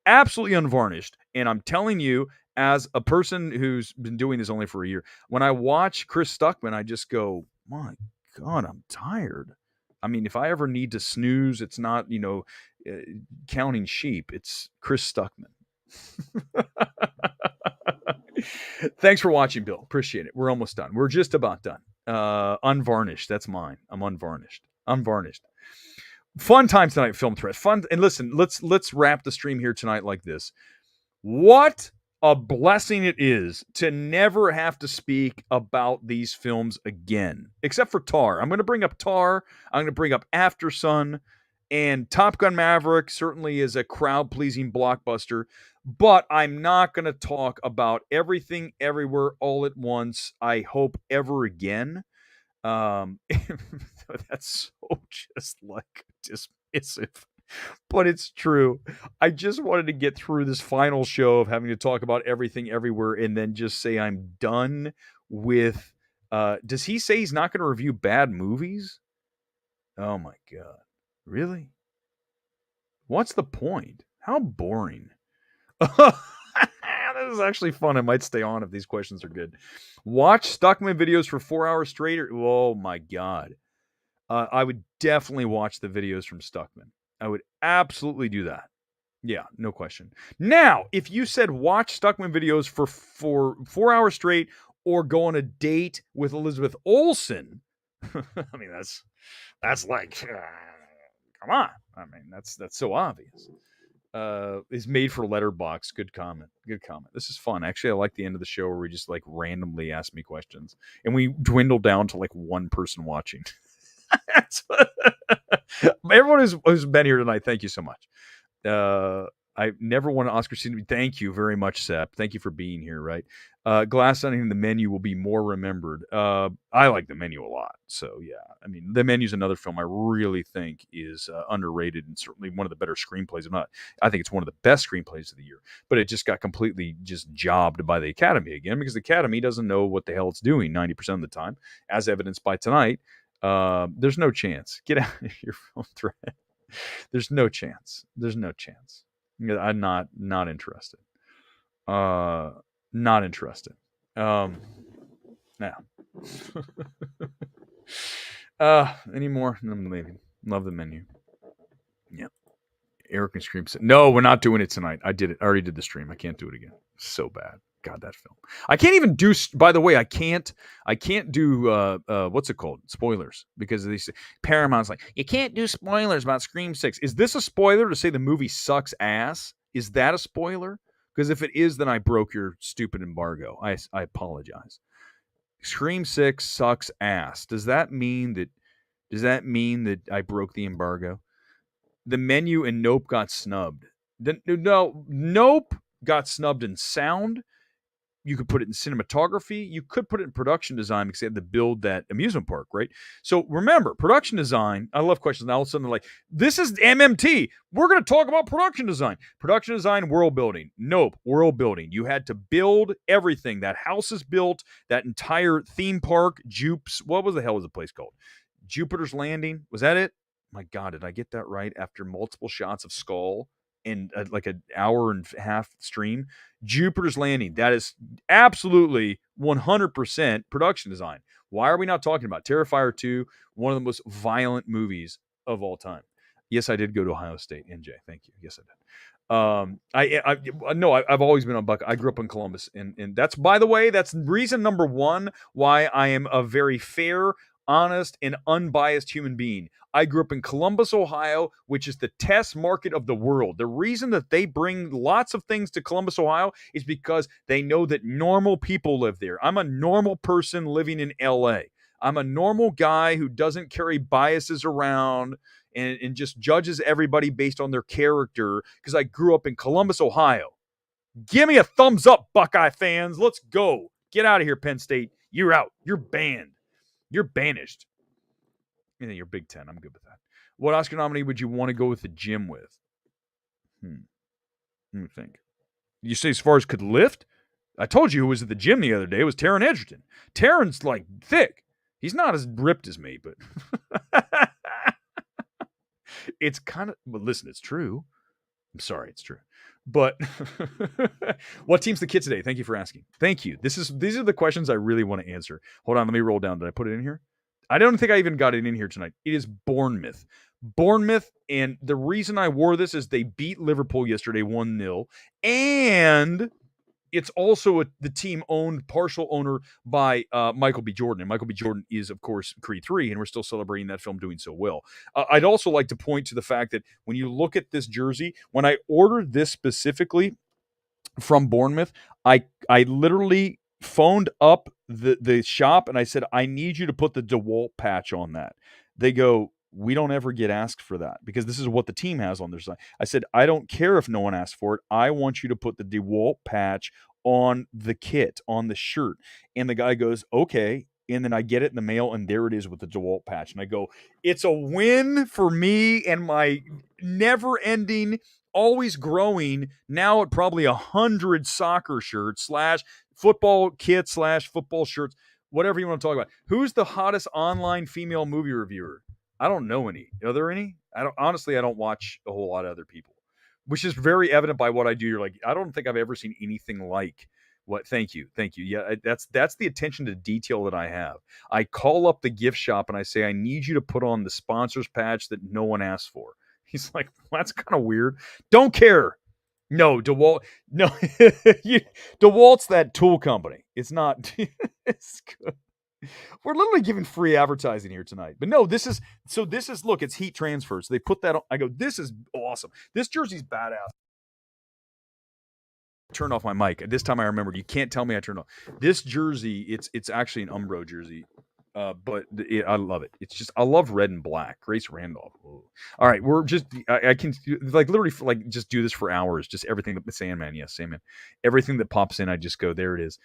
absolutely unvarnished. And I'm telling you, as a person who's been doing this only for a year, when I watch Chris Stuckman, I just go, my God, I'm tired. I mean, if I ever need to snooze, it's not, counting sheep. It's Chris Stuckman. Thanks for watching, Bill. Appreciate it. We're almost done. We're just about done. Unvarnished. That's mine. I'm unvarnished. Fun time tonight, Film Threat. Fun. And listen, let's wrap the stream here tonight like this. What a blessing it is to never have to speak about these films again, except for Tar. I'm going to bring up Tar. I'm going to bring up After Sun. And Top Gun Maverick certainly is a crowd-pleasing blockbuster, but I'm not going to talk about Everything Everywhere All at Once, I hope, ever again. That's so just like dismissive, but it's true. I just wanted to get through this final show of having to talk about Everything Everywhere and then just say I'm done with... does he say he's not going to review bad movies? Oh my God. Really? What's the point? How boring. This is actually fun. I might stay on if these questions are good. Watch Stuckman videos for 4 hours straight. Oh my God. I would definitely watch the videos from Stuckman. I would absolutely do that. Yeah, no question. Now, if you said watch Stuckman videos for 4 hours straight or go on a date with Elizabeth Olsen, I mean, that's like... come on. I mean, that's so obvious. Is made for Letterboxd. Good comment. This is fun. Actually, I like the end of the show where we just like randomly ask me questions and we dwindle down to like one person watching. Everyone who's been here tonight, thank you so much. I never won an Oscar season. Thank you very much, Sep. Thank you for being here, right? Glass Onion, The Menu will be more remembered. I like The Menu a lot. So, yeah. I mean, The Menu is another film I really think is underrated and certainly one of the better screenplays. I think it's one of the best screenplays of the year. But it just got completely just jobbed by the Academy again because the Academy doesn't know what the hell it's doing 90% of the time, as evidenced by tonight. There's no chance. Get out of your Film Threat. There's no chance. I'm not interested. Not interested. Now. Any more? I'm leaving. Love The Menu. Yep. Erick and Scream. No, we're not doing it tonight. I did it. I already did the stream. I can't do it again. So bad. God, that film. I can't even do. By the way, I can't do. What's it called? Spoilers, because they say Paramount's like you can't do spoilers about Scream 6. Is this a spoiler to say the movie sucks ass? Is that a spoiler? Because if it is, then I broke your stupid embargo. I apologize. Scream 6 sucks ass. Does that mean that I broke the embargo? The Menu and Nope got snubbed. No, Nope got snubbed in sound. You could put it in cinematography. You could put it in production design because they had to build that amusement park, right? So remember, production design, I love questions. Now all of a sudden they're like, this is MMT. We're going to talk about production design. Production design, world building. Nope, world building. You had to build everything. That house is built. That entire theme park, Jupes, what was the hell was the place called? Jupiter's Landing. Was that it? My God, did I get that right after multiple shots of Skull in like an hour and a half stream? Jupiter's Landing. That is absolutely 100% production design. Why are we not talking about Terrifier 2, one of the most violent movies of all time? Yes, I did go to Ohio State, NJ. Thank you. Yes, I did. I've always been a Buck. I grew up in Columbus, and that's, by the way, that's reason number one why I am a very fair, honest, and unbiased human being. I grew up in Columbus, Ohio, which is the test market of the world. The reason that they bring lots of things to Columbus, Ohio, is because they know that normal people live there. I'm a normal person living in LA. I'm a normal guy who doesn't carry biases around and just judges everybody based on their character because I grew up in Columbus, Ohio. Give me a thumbs up, Buckeye fans. Let's go. Get out of here, Penn State. You're out. You're banned. You're banished. And then you're Big Ten. I'm good with that. What Oscar nominee would you want to go with the gym with? Let me think. You say as far as could lift? I told you who was at the gym the other day. It was Taron Edgerton. Taron's like thick. He's not as ripped as me, but it's kind of, well, listen, it's true. I'm sorry, it's true. But what team's the kid today? Thank you for asking. Thank you. These are the questions I really want to answer. Hold on, let me roll down. Did I put it in here? I don't think I even got it in here tonight. It is Bournemouth. Bournemouth, and the reason I wore this is they beat Liverpool yesterday 1-0, and it's also the team owned, partial owner by Michael B. Jordan. And Michael B. Jordan is, of course, Creed 3, and we're still celebrating that film doing so well. I'd also like to point to the fact that when you look at this jersey, when I ordered this specifically from Bournemouth, I literally phoned up the shop and I said, I need you to put the DeWalt patch on that. They go, we don't ever get asked for that because this is what the team has on their side. I said, I don't care if no one asks for it. I want you to put the DeWalt patch on the kit, on the shirt. And the guy goes, okay. And then I get it in the mail, and there it is with the DeWalt patch. And I go, it's a win for me and my never-ending, always growing, now at probably 100 soccer shirts / football kits / football shirts, whatever you want to talk about. Who's the hottest online female movie reviewer? I don't know any. Are there any? I don't watch a whole lot of other people, which is very evident by what I do. You're like, I don't think I've ever seen anything like what. Thank you. Yeah, that's the attention to detail that I have. I call up the gift shop and I say, I need you to put on the sponsors patch that no one asked for. He's like, well, that's kind of weird. Don't care. No, DeWalt. No, DeWalt's that tool company. It's not. It's good. We're literally giving free advertising here tonight. But no, this is look, it's heat transfer. So they put that on. I go, this is awesome. This jersey's badass. Turn off my mic. This time I remembered. You can't tell me I turned off. This jersey, it's actually an Umbro jersey. But I love it. It's just, I love red and black. Grace Randolph. Ooh. All right, we're just, I can like literally like just do this for hours. Just everything that Sandman, yes, Sandman. Everything that pops in, I just go, there it is.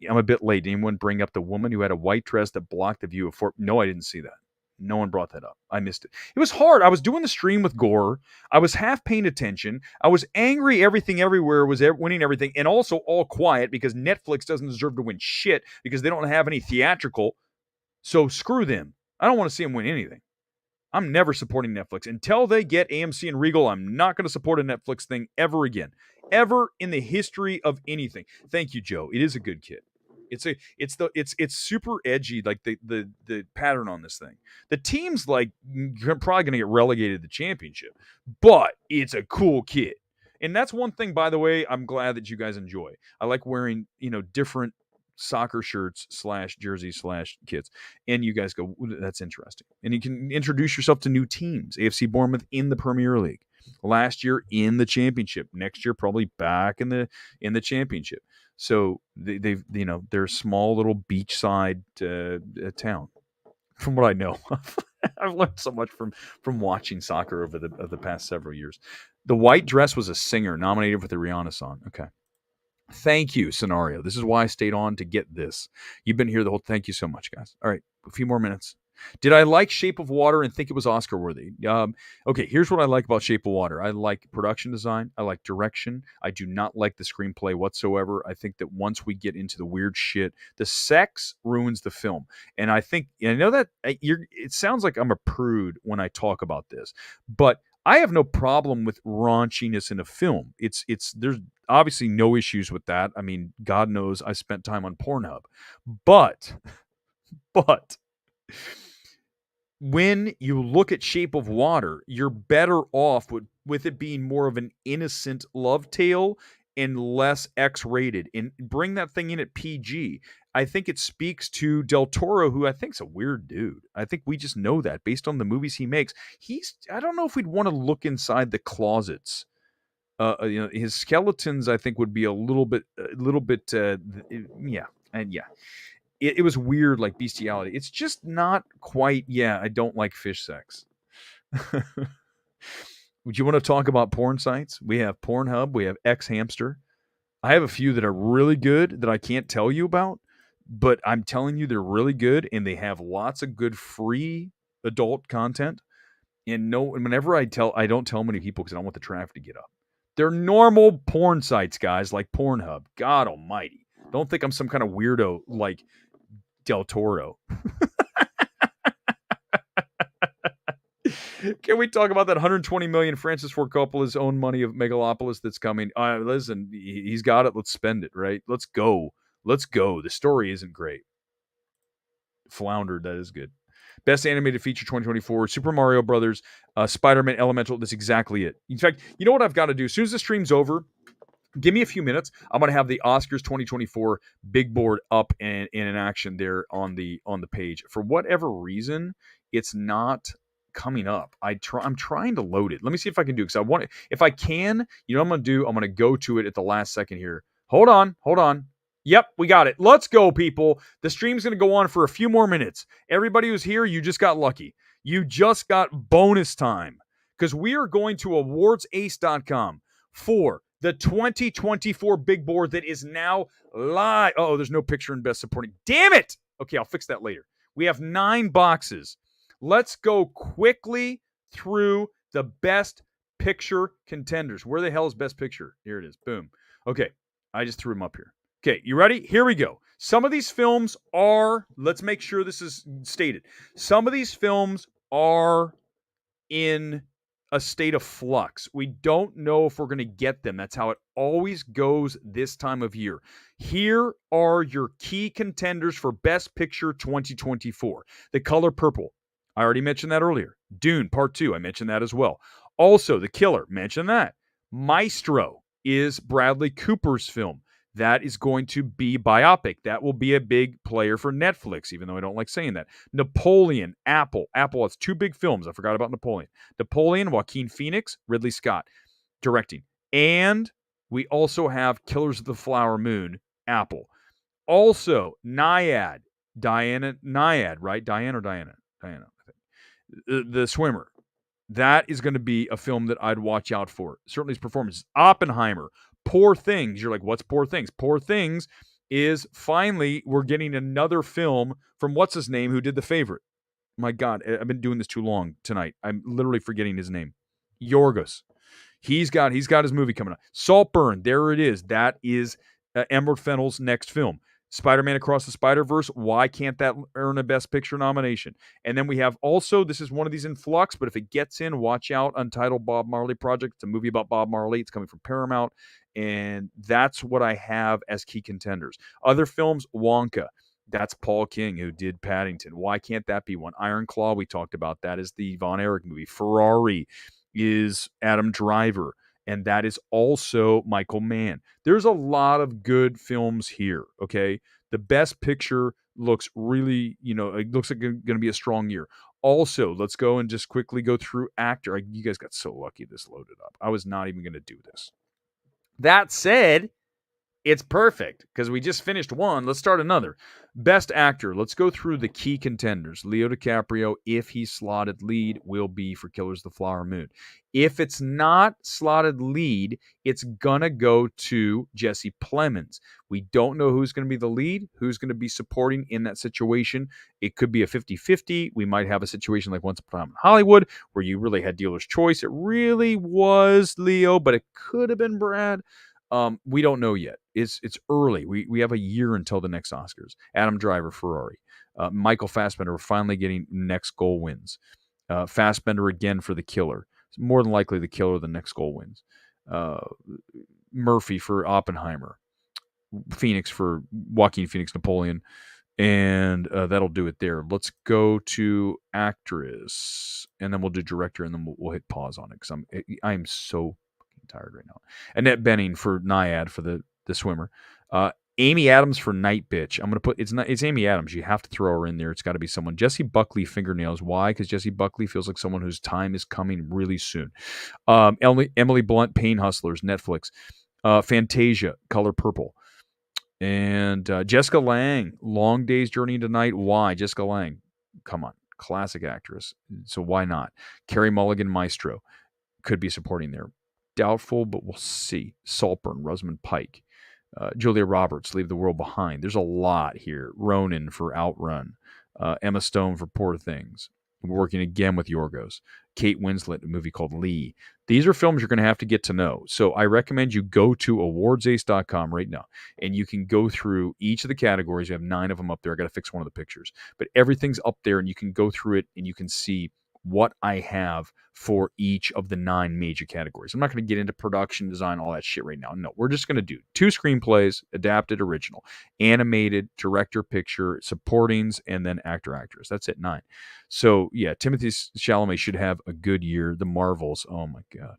I'm a bit late. Did anyone bring up the woman who had a white dress that blocked the view of Fort? No, I didn't see that. No one brought that up. I missed it. It was hard. I was doing the stream with Gore. I was half paying attention. I was angry. Everything everywhere was winning everything, and also all quiet because Netflix doesn't deserve to win shit because they don't have any theatrical. So screw them. I don't want to see them win anything. I'm never supporting Netflix. Until they get AMC and Regal, I'm not going to support a Netflix thing ever again. Ever in the history of anything. Thank you, Joe. It is a good kit. It's super edgy, like the pattern on this thing. The team's like probably going to get relegated to the championship, but it's a cool kit. And that's one thing, by the way, I'm glad that you guys enjoy. I like wearing, different soccer shirts / jerseys / kits, and you guys go, that's interesting. And you can introduce yourself to new teams. AFC Bournemouth in the Premier League, last year in the championship, next year probably back in the championship. So they're a small little beachside town. From what I know, I've learned so much from watching soccer over the past several years. The white dress was a singer nominated for the Rihanna song. Okay. Thank you, Scenario. This is why I stayed on to get this. You've been here the whole. Thank you so much, guys. All right, a few more minutes. Did I like Shape of Water and think it was Oscar worthy? Okay, here's what I like about Shape of Water. I like production design. I like direction. I do not like the screenplay whatsoever. I think that once we get into the weird shit, the sex ruins the film. And I know that it sounds like I'm a prude when I talk about this, but I have no problem with raunchiness in a film. There's obviously no issues with that. I mean, God knows I spent time on Pornhub, but when you look at Shape of Water, you're better off with it being more of an innocent love tale and less X-rated. And bring that thing in at PG. I think it speaks to Del Toro, who I think is a weird dude. I think we just know that based on the movies he makes. I don't know if we'd want to look inside the closets. His skeletons, I think, would be a little bit, yeah, and yeah. It was weird, like bestiality. It's just not quite. Yeah, I don't like fish sex. Would you want to talk about porn sites? We have Pornhub. We have X Hamster. I have a few that are really good that I can't tell you about, but I'm telling you they're really good, and they have lots of good free adult content. And whenever I don't tell many people because I don't want the traffic to get up. They're normal porn sites, guys, like Pornhub. God almighty. Don't think I'm some kind of weirdo like Del Toro. Can we talk about that 120 million Francis Ford Coppola's own money of Megalopolis that's coming? Listen, he's got it. Let's spend it, right? Let's go. The story isn't great. Floundered, that is good. Best animated feature 2024, Super Mario Brothers, Spider-Man Elemental. That's exactly it. In fact, you know what I've got to do? As soon as the stream's over, give me a few minutes. I'm going to have the Oscars 2024 big board up and in action there on the page. For whatever reason, it's not coming up. I'm trying to load it. Let me see if I can do it, because if I can, you know what I'm going to do? I'm going to go to it at the last second here. Hold on. Yep, we got it. Let's go, people. The stream's going to go on for a few more minutes. Everybody who's here, you just got lucky. You just got bonus time, because we are going to awardsace.com for the 2024 big board that is now live. Oh, there's no picture in best supporting. Damn it. Okay, I'll fix that later. We have 9 boxes. Let's go quickly through the best picture contenders. Where the hell is best picture? Here it is. Boom. Okay, I just threw them up here. Okay, you ready? Here we go. Some of these films are, let's make sure this is stated. Some of these films are in a state of flux. We don't know if we're going to get them. That's how it always goes this time of year. Here are your key contenders for Best Picture 2024. The Color Purple. I already mentioned that earlier. Dune Part 2. I mentioned that as well. Also, The Killer. Mentioned that. Maestro is Bradley Cooper's film. That is going to be biopic. That will be a big player for Netflix, even though I don't like saying that. Napoleon, Apple. Apple has 2 big films. I forgot about Napoleon. Napoleon, Joaquin Phoenix, Ridley Scott directing. And we also have Killers of the Flower Moon, Apple. Also, Nyad. Nyad, right? Diana. The Swimmer. That is going to be a film that I'd watch out for. Certainly his performance. Oppenheimer. Poor Things. You're like, what's Poor Things? Poor Things is finally we're getting another film from what's his name who did The Favorite. My God, I've been doing this too long tonight. I'm literally forgetting his name. Yorgos. He's got his movie coming up. Saltburn. There it is. That is Emerald Fennell's next film. Spider-Man Across the Spider-Verse, why can't that earn a Best Picture nomination? And then we have also, this is one of these in flux, but if it gets in, watch out, Untitled Bob Marley Project. It's a movie about Bob Marley. It's coming from Paramount. And that's what I have as key contenders. Other films, Wonka. That's Paul King, who did Paddington. Why can't that be one? Iron Claw, we talked about. That is the Von Erich movie. Ferrari is Adam Driver. And that is also Michael Mann. There's a lot of good films here, okay? The Best Picture looks really, it looks like it's going to be a strong year. Also, let's go and just quickly go through actor. You guys got so lucky this loaded up. I was not even going to do this. That said, it's perfect because we just finished one. Let's start another. Best actor. Let's go through the key contenders. Leo DiCaprio, if he's slotted lead, will be for Killers of the Flower Moon. If it's not slotted lead, it's going to go to Jesse Plemons. We don't know who's going to be the lead, who's going to be supporting in that situation. It could be a 50-50. We might have a situation like Once Upon a Time in Hollywood where you really had dealer's choice. It really was Leo, but it could have been Brad. We don't know yet. It's early. We have a year until the next Oscars. Adam Driver, Ferrari. Michael Fassbender, we're finally getting next goal wins. Fassbender again for The Killer. It's more than likely The Killer, the next goal wins. Murphy for Oppenheimer. Phoenix for Joaquin Phoenix, Napoleon. And that'll do it there. Let's go to actress, and then we'll do director, and then we'll hit pause on it because I'm so tired right now. Annette Bening for Naiad for the swimmer. Amy Adams for Night Bitch. I'm gonna put it's Amy Adams. You have to throw her in there. It's got to be someone. Jessie Buckley fingernails. Why? Because Jessie Buckley feels like someone whose time is coming really soon. Emily Blunt, Pain Hustlers, Netflix. Fantasia, Color Purple. And Jessica Lange, Long Day's Journey into Night. Why? Jessica Lange, come on, classic actress. So why not? Carey Mulligan, Maestro, could be supporting there. Doubtful, but we'll see. Saltburn, Rosamund Pike. Julia Roberts, Leave the World Behind. There's a lot here. Ronan for Outrun. Emma Stone for Poor Things. We're working again with Yorgos. Kate Winslet, a movie called Lee. These are films you're going to have to get to know. So I recommend you go to awardsace.com right now, and you can go through each of the categories. You have 9 of them up there. I got to fix one of the pictures. But everything's up there, and you can go through it, and you can see what I have for each of the 9 major categories. I'm not going to get into production design, all that shit right now. No, we're just going to do 2 screenplays, adapted, original, animated, director, picture, supportings, and then actor, actress. That's it, 9. So yeah, Timothée Chalamet should have a good year. The Marvels, oh my God.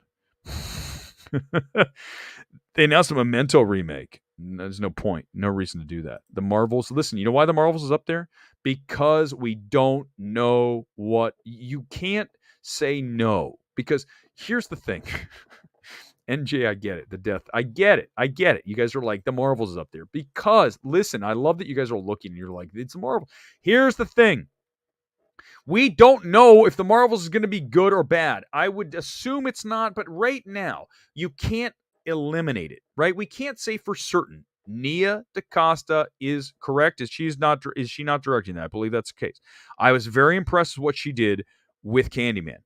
They announced a Memento remake. There's no point. No reason to do that. The Marvels, listen, you know why The Marvels is up there? Because we don't know what, you can't say no. Because here's the thing. NJ, I get it. The death. I get it. You guys are like, The Marvels is up there. Because, listen, I love that you guys are looking and you're like, it's Marvel. Here's the thing. We don't know if The Marvels is going to be good or bad. I would assume it's not, but right now, you can't eliminate it, right? We can't say for certain. Nia DaCosta is correct. Is she not directing that? I believe that's the case. I was very impressed with what she did with Candyman.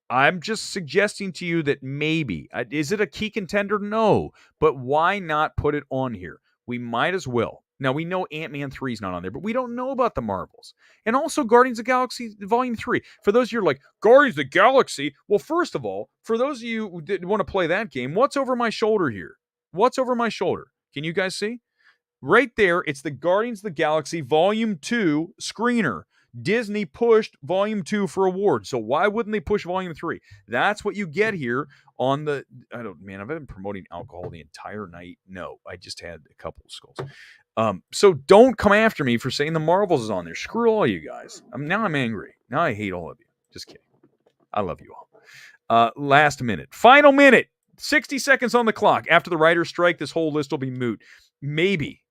I'm just suggesting to you that maybe. Is it a key contender? No. But why not put it on here? We might as well. Now, we know Ant-Man 3 is not on there, but we don't know about the Marvels. And also Guardians of the Galaxy Volume 3. For those of you who are like, Guardians of the Galaxy? Well, first of all, for those of you who didn't want to play that game, what's over my shoulder here? What's over my shoulder? Can you guys see? Right there, it's the Guardians of the Galaxy Volume 2 screener. Disney pushed Volume 2 for awards, so why wouldn't they push Volume 3? That's what you get here on the... I've been promoting alcohol the entire night. No, I just had a couple of skulls. So don't come after me for saying the Marvels is on there. Screw all you guys. Now I'm angry. Now I hate all of you. Just kidding. I love you all. Last minute. Final minute. 60 seconds on the clock. After the writer's strike, this whole list will be moot. Maybe.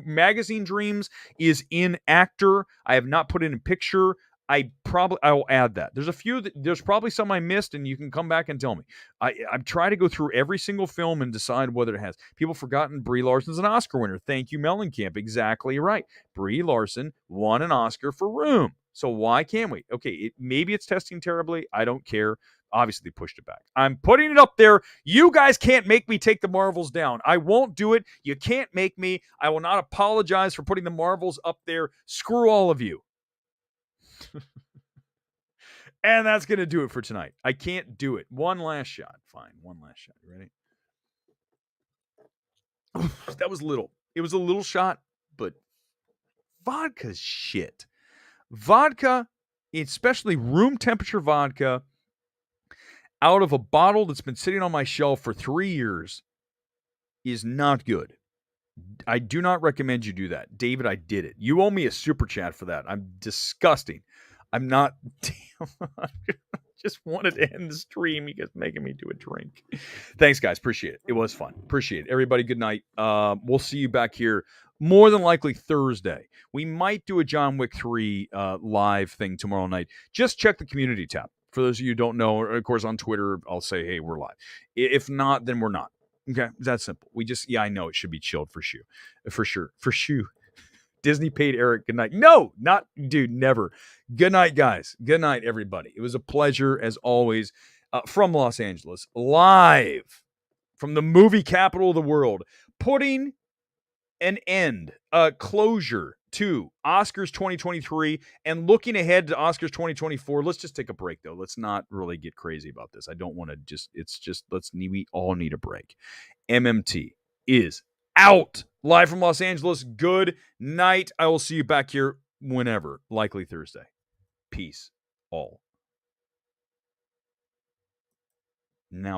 Magazine Dreams is in actor. I have not put it in picture. I will add that. There's probably some I missed, and you can come back and tell me. I'm trying to go through every single film and decide whether it has. People forgotten Brie Larson's an Oscar winner. Thank you, Mellencamp. Exactly right. Brie Larson won an Oscar for Room. So why can't we? Okay, maybe it's testing terribly. I don't care. Obviously, they pushed it back. I'm putting it up there. You guys can't make me take the Marvels down. I won't do it. You can't make me. I will not apologize for putting the Marvels up there. Screw all of you. And that's going to do it for tonight. I can't do it. One last shot. Fine. One last shot. You ready? That was little. It was a little shot, but vodka's shit. Vodka, especially room temperature vodka, out of a bottle that's been sitting on my shelf for 3 years, is not good. I do not recommend you do that. David, I did it. You owe me a super chat for that. I'm disgusting. I'm not. I just wanted to end the stream. You guys making me do a drink. Thanks, guys. Appreciate it. It was fun. Appreciate it. Everybody, good night. We'll see you back here more than likely Thursday. We might do a John Wick 3 live thing tomorrow night. Just check the community tab. For those of you who don't know, of course, on Twitter, I'll say, hey, we're live. If not, then we're not. Okay, that's simple. I know it should be chilled for sure. Disney paid Eric good night. No, not, dude, never. Good night, guys. Good night, everybody. It was a pleasure, as always, from Los Angeles, live from the movie capital of the world, putting an end, closure to Oscars 2023 and looking ahead to Oscars 2024. Let's just take a break, though. Let's not really get crazy about this. I don't want to we all need a break. MMT is out. Live from Los Angeles, good night. I will see you back here whenever, likely Thursday. Peace all. Now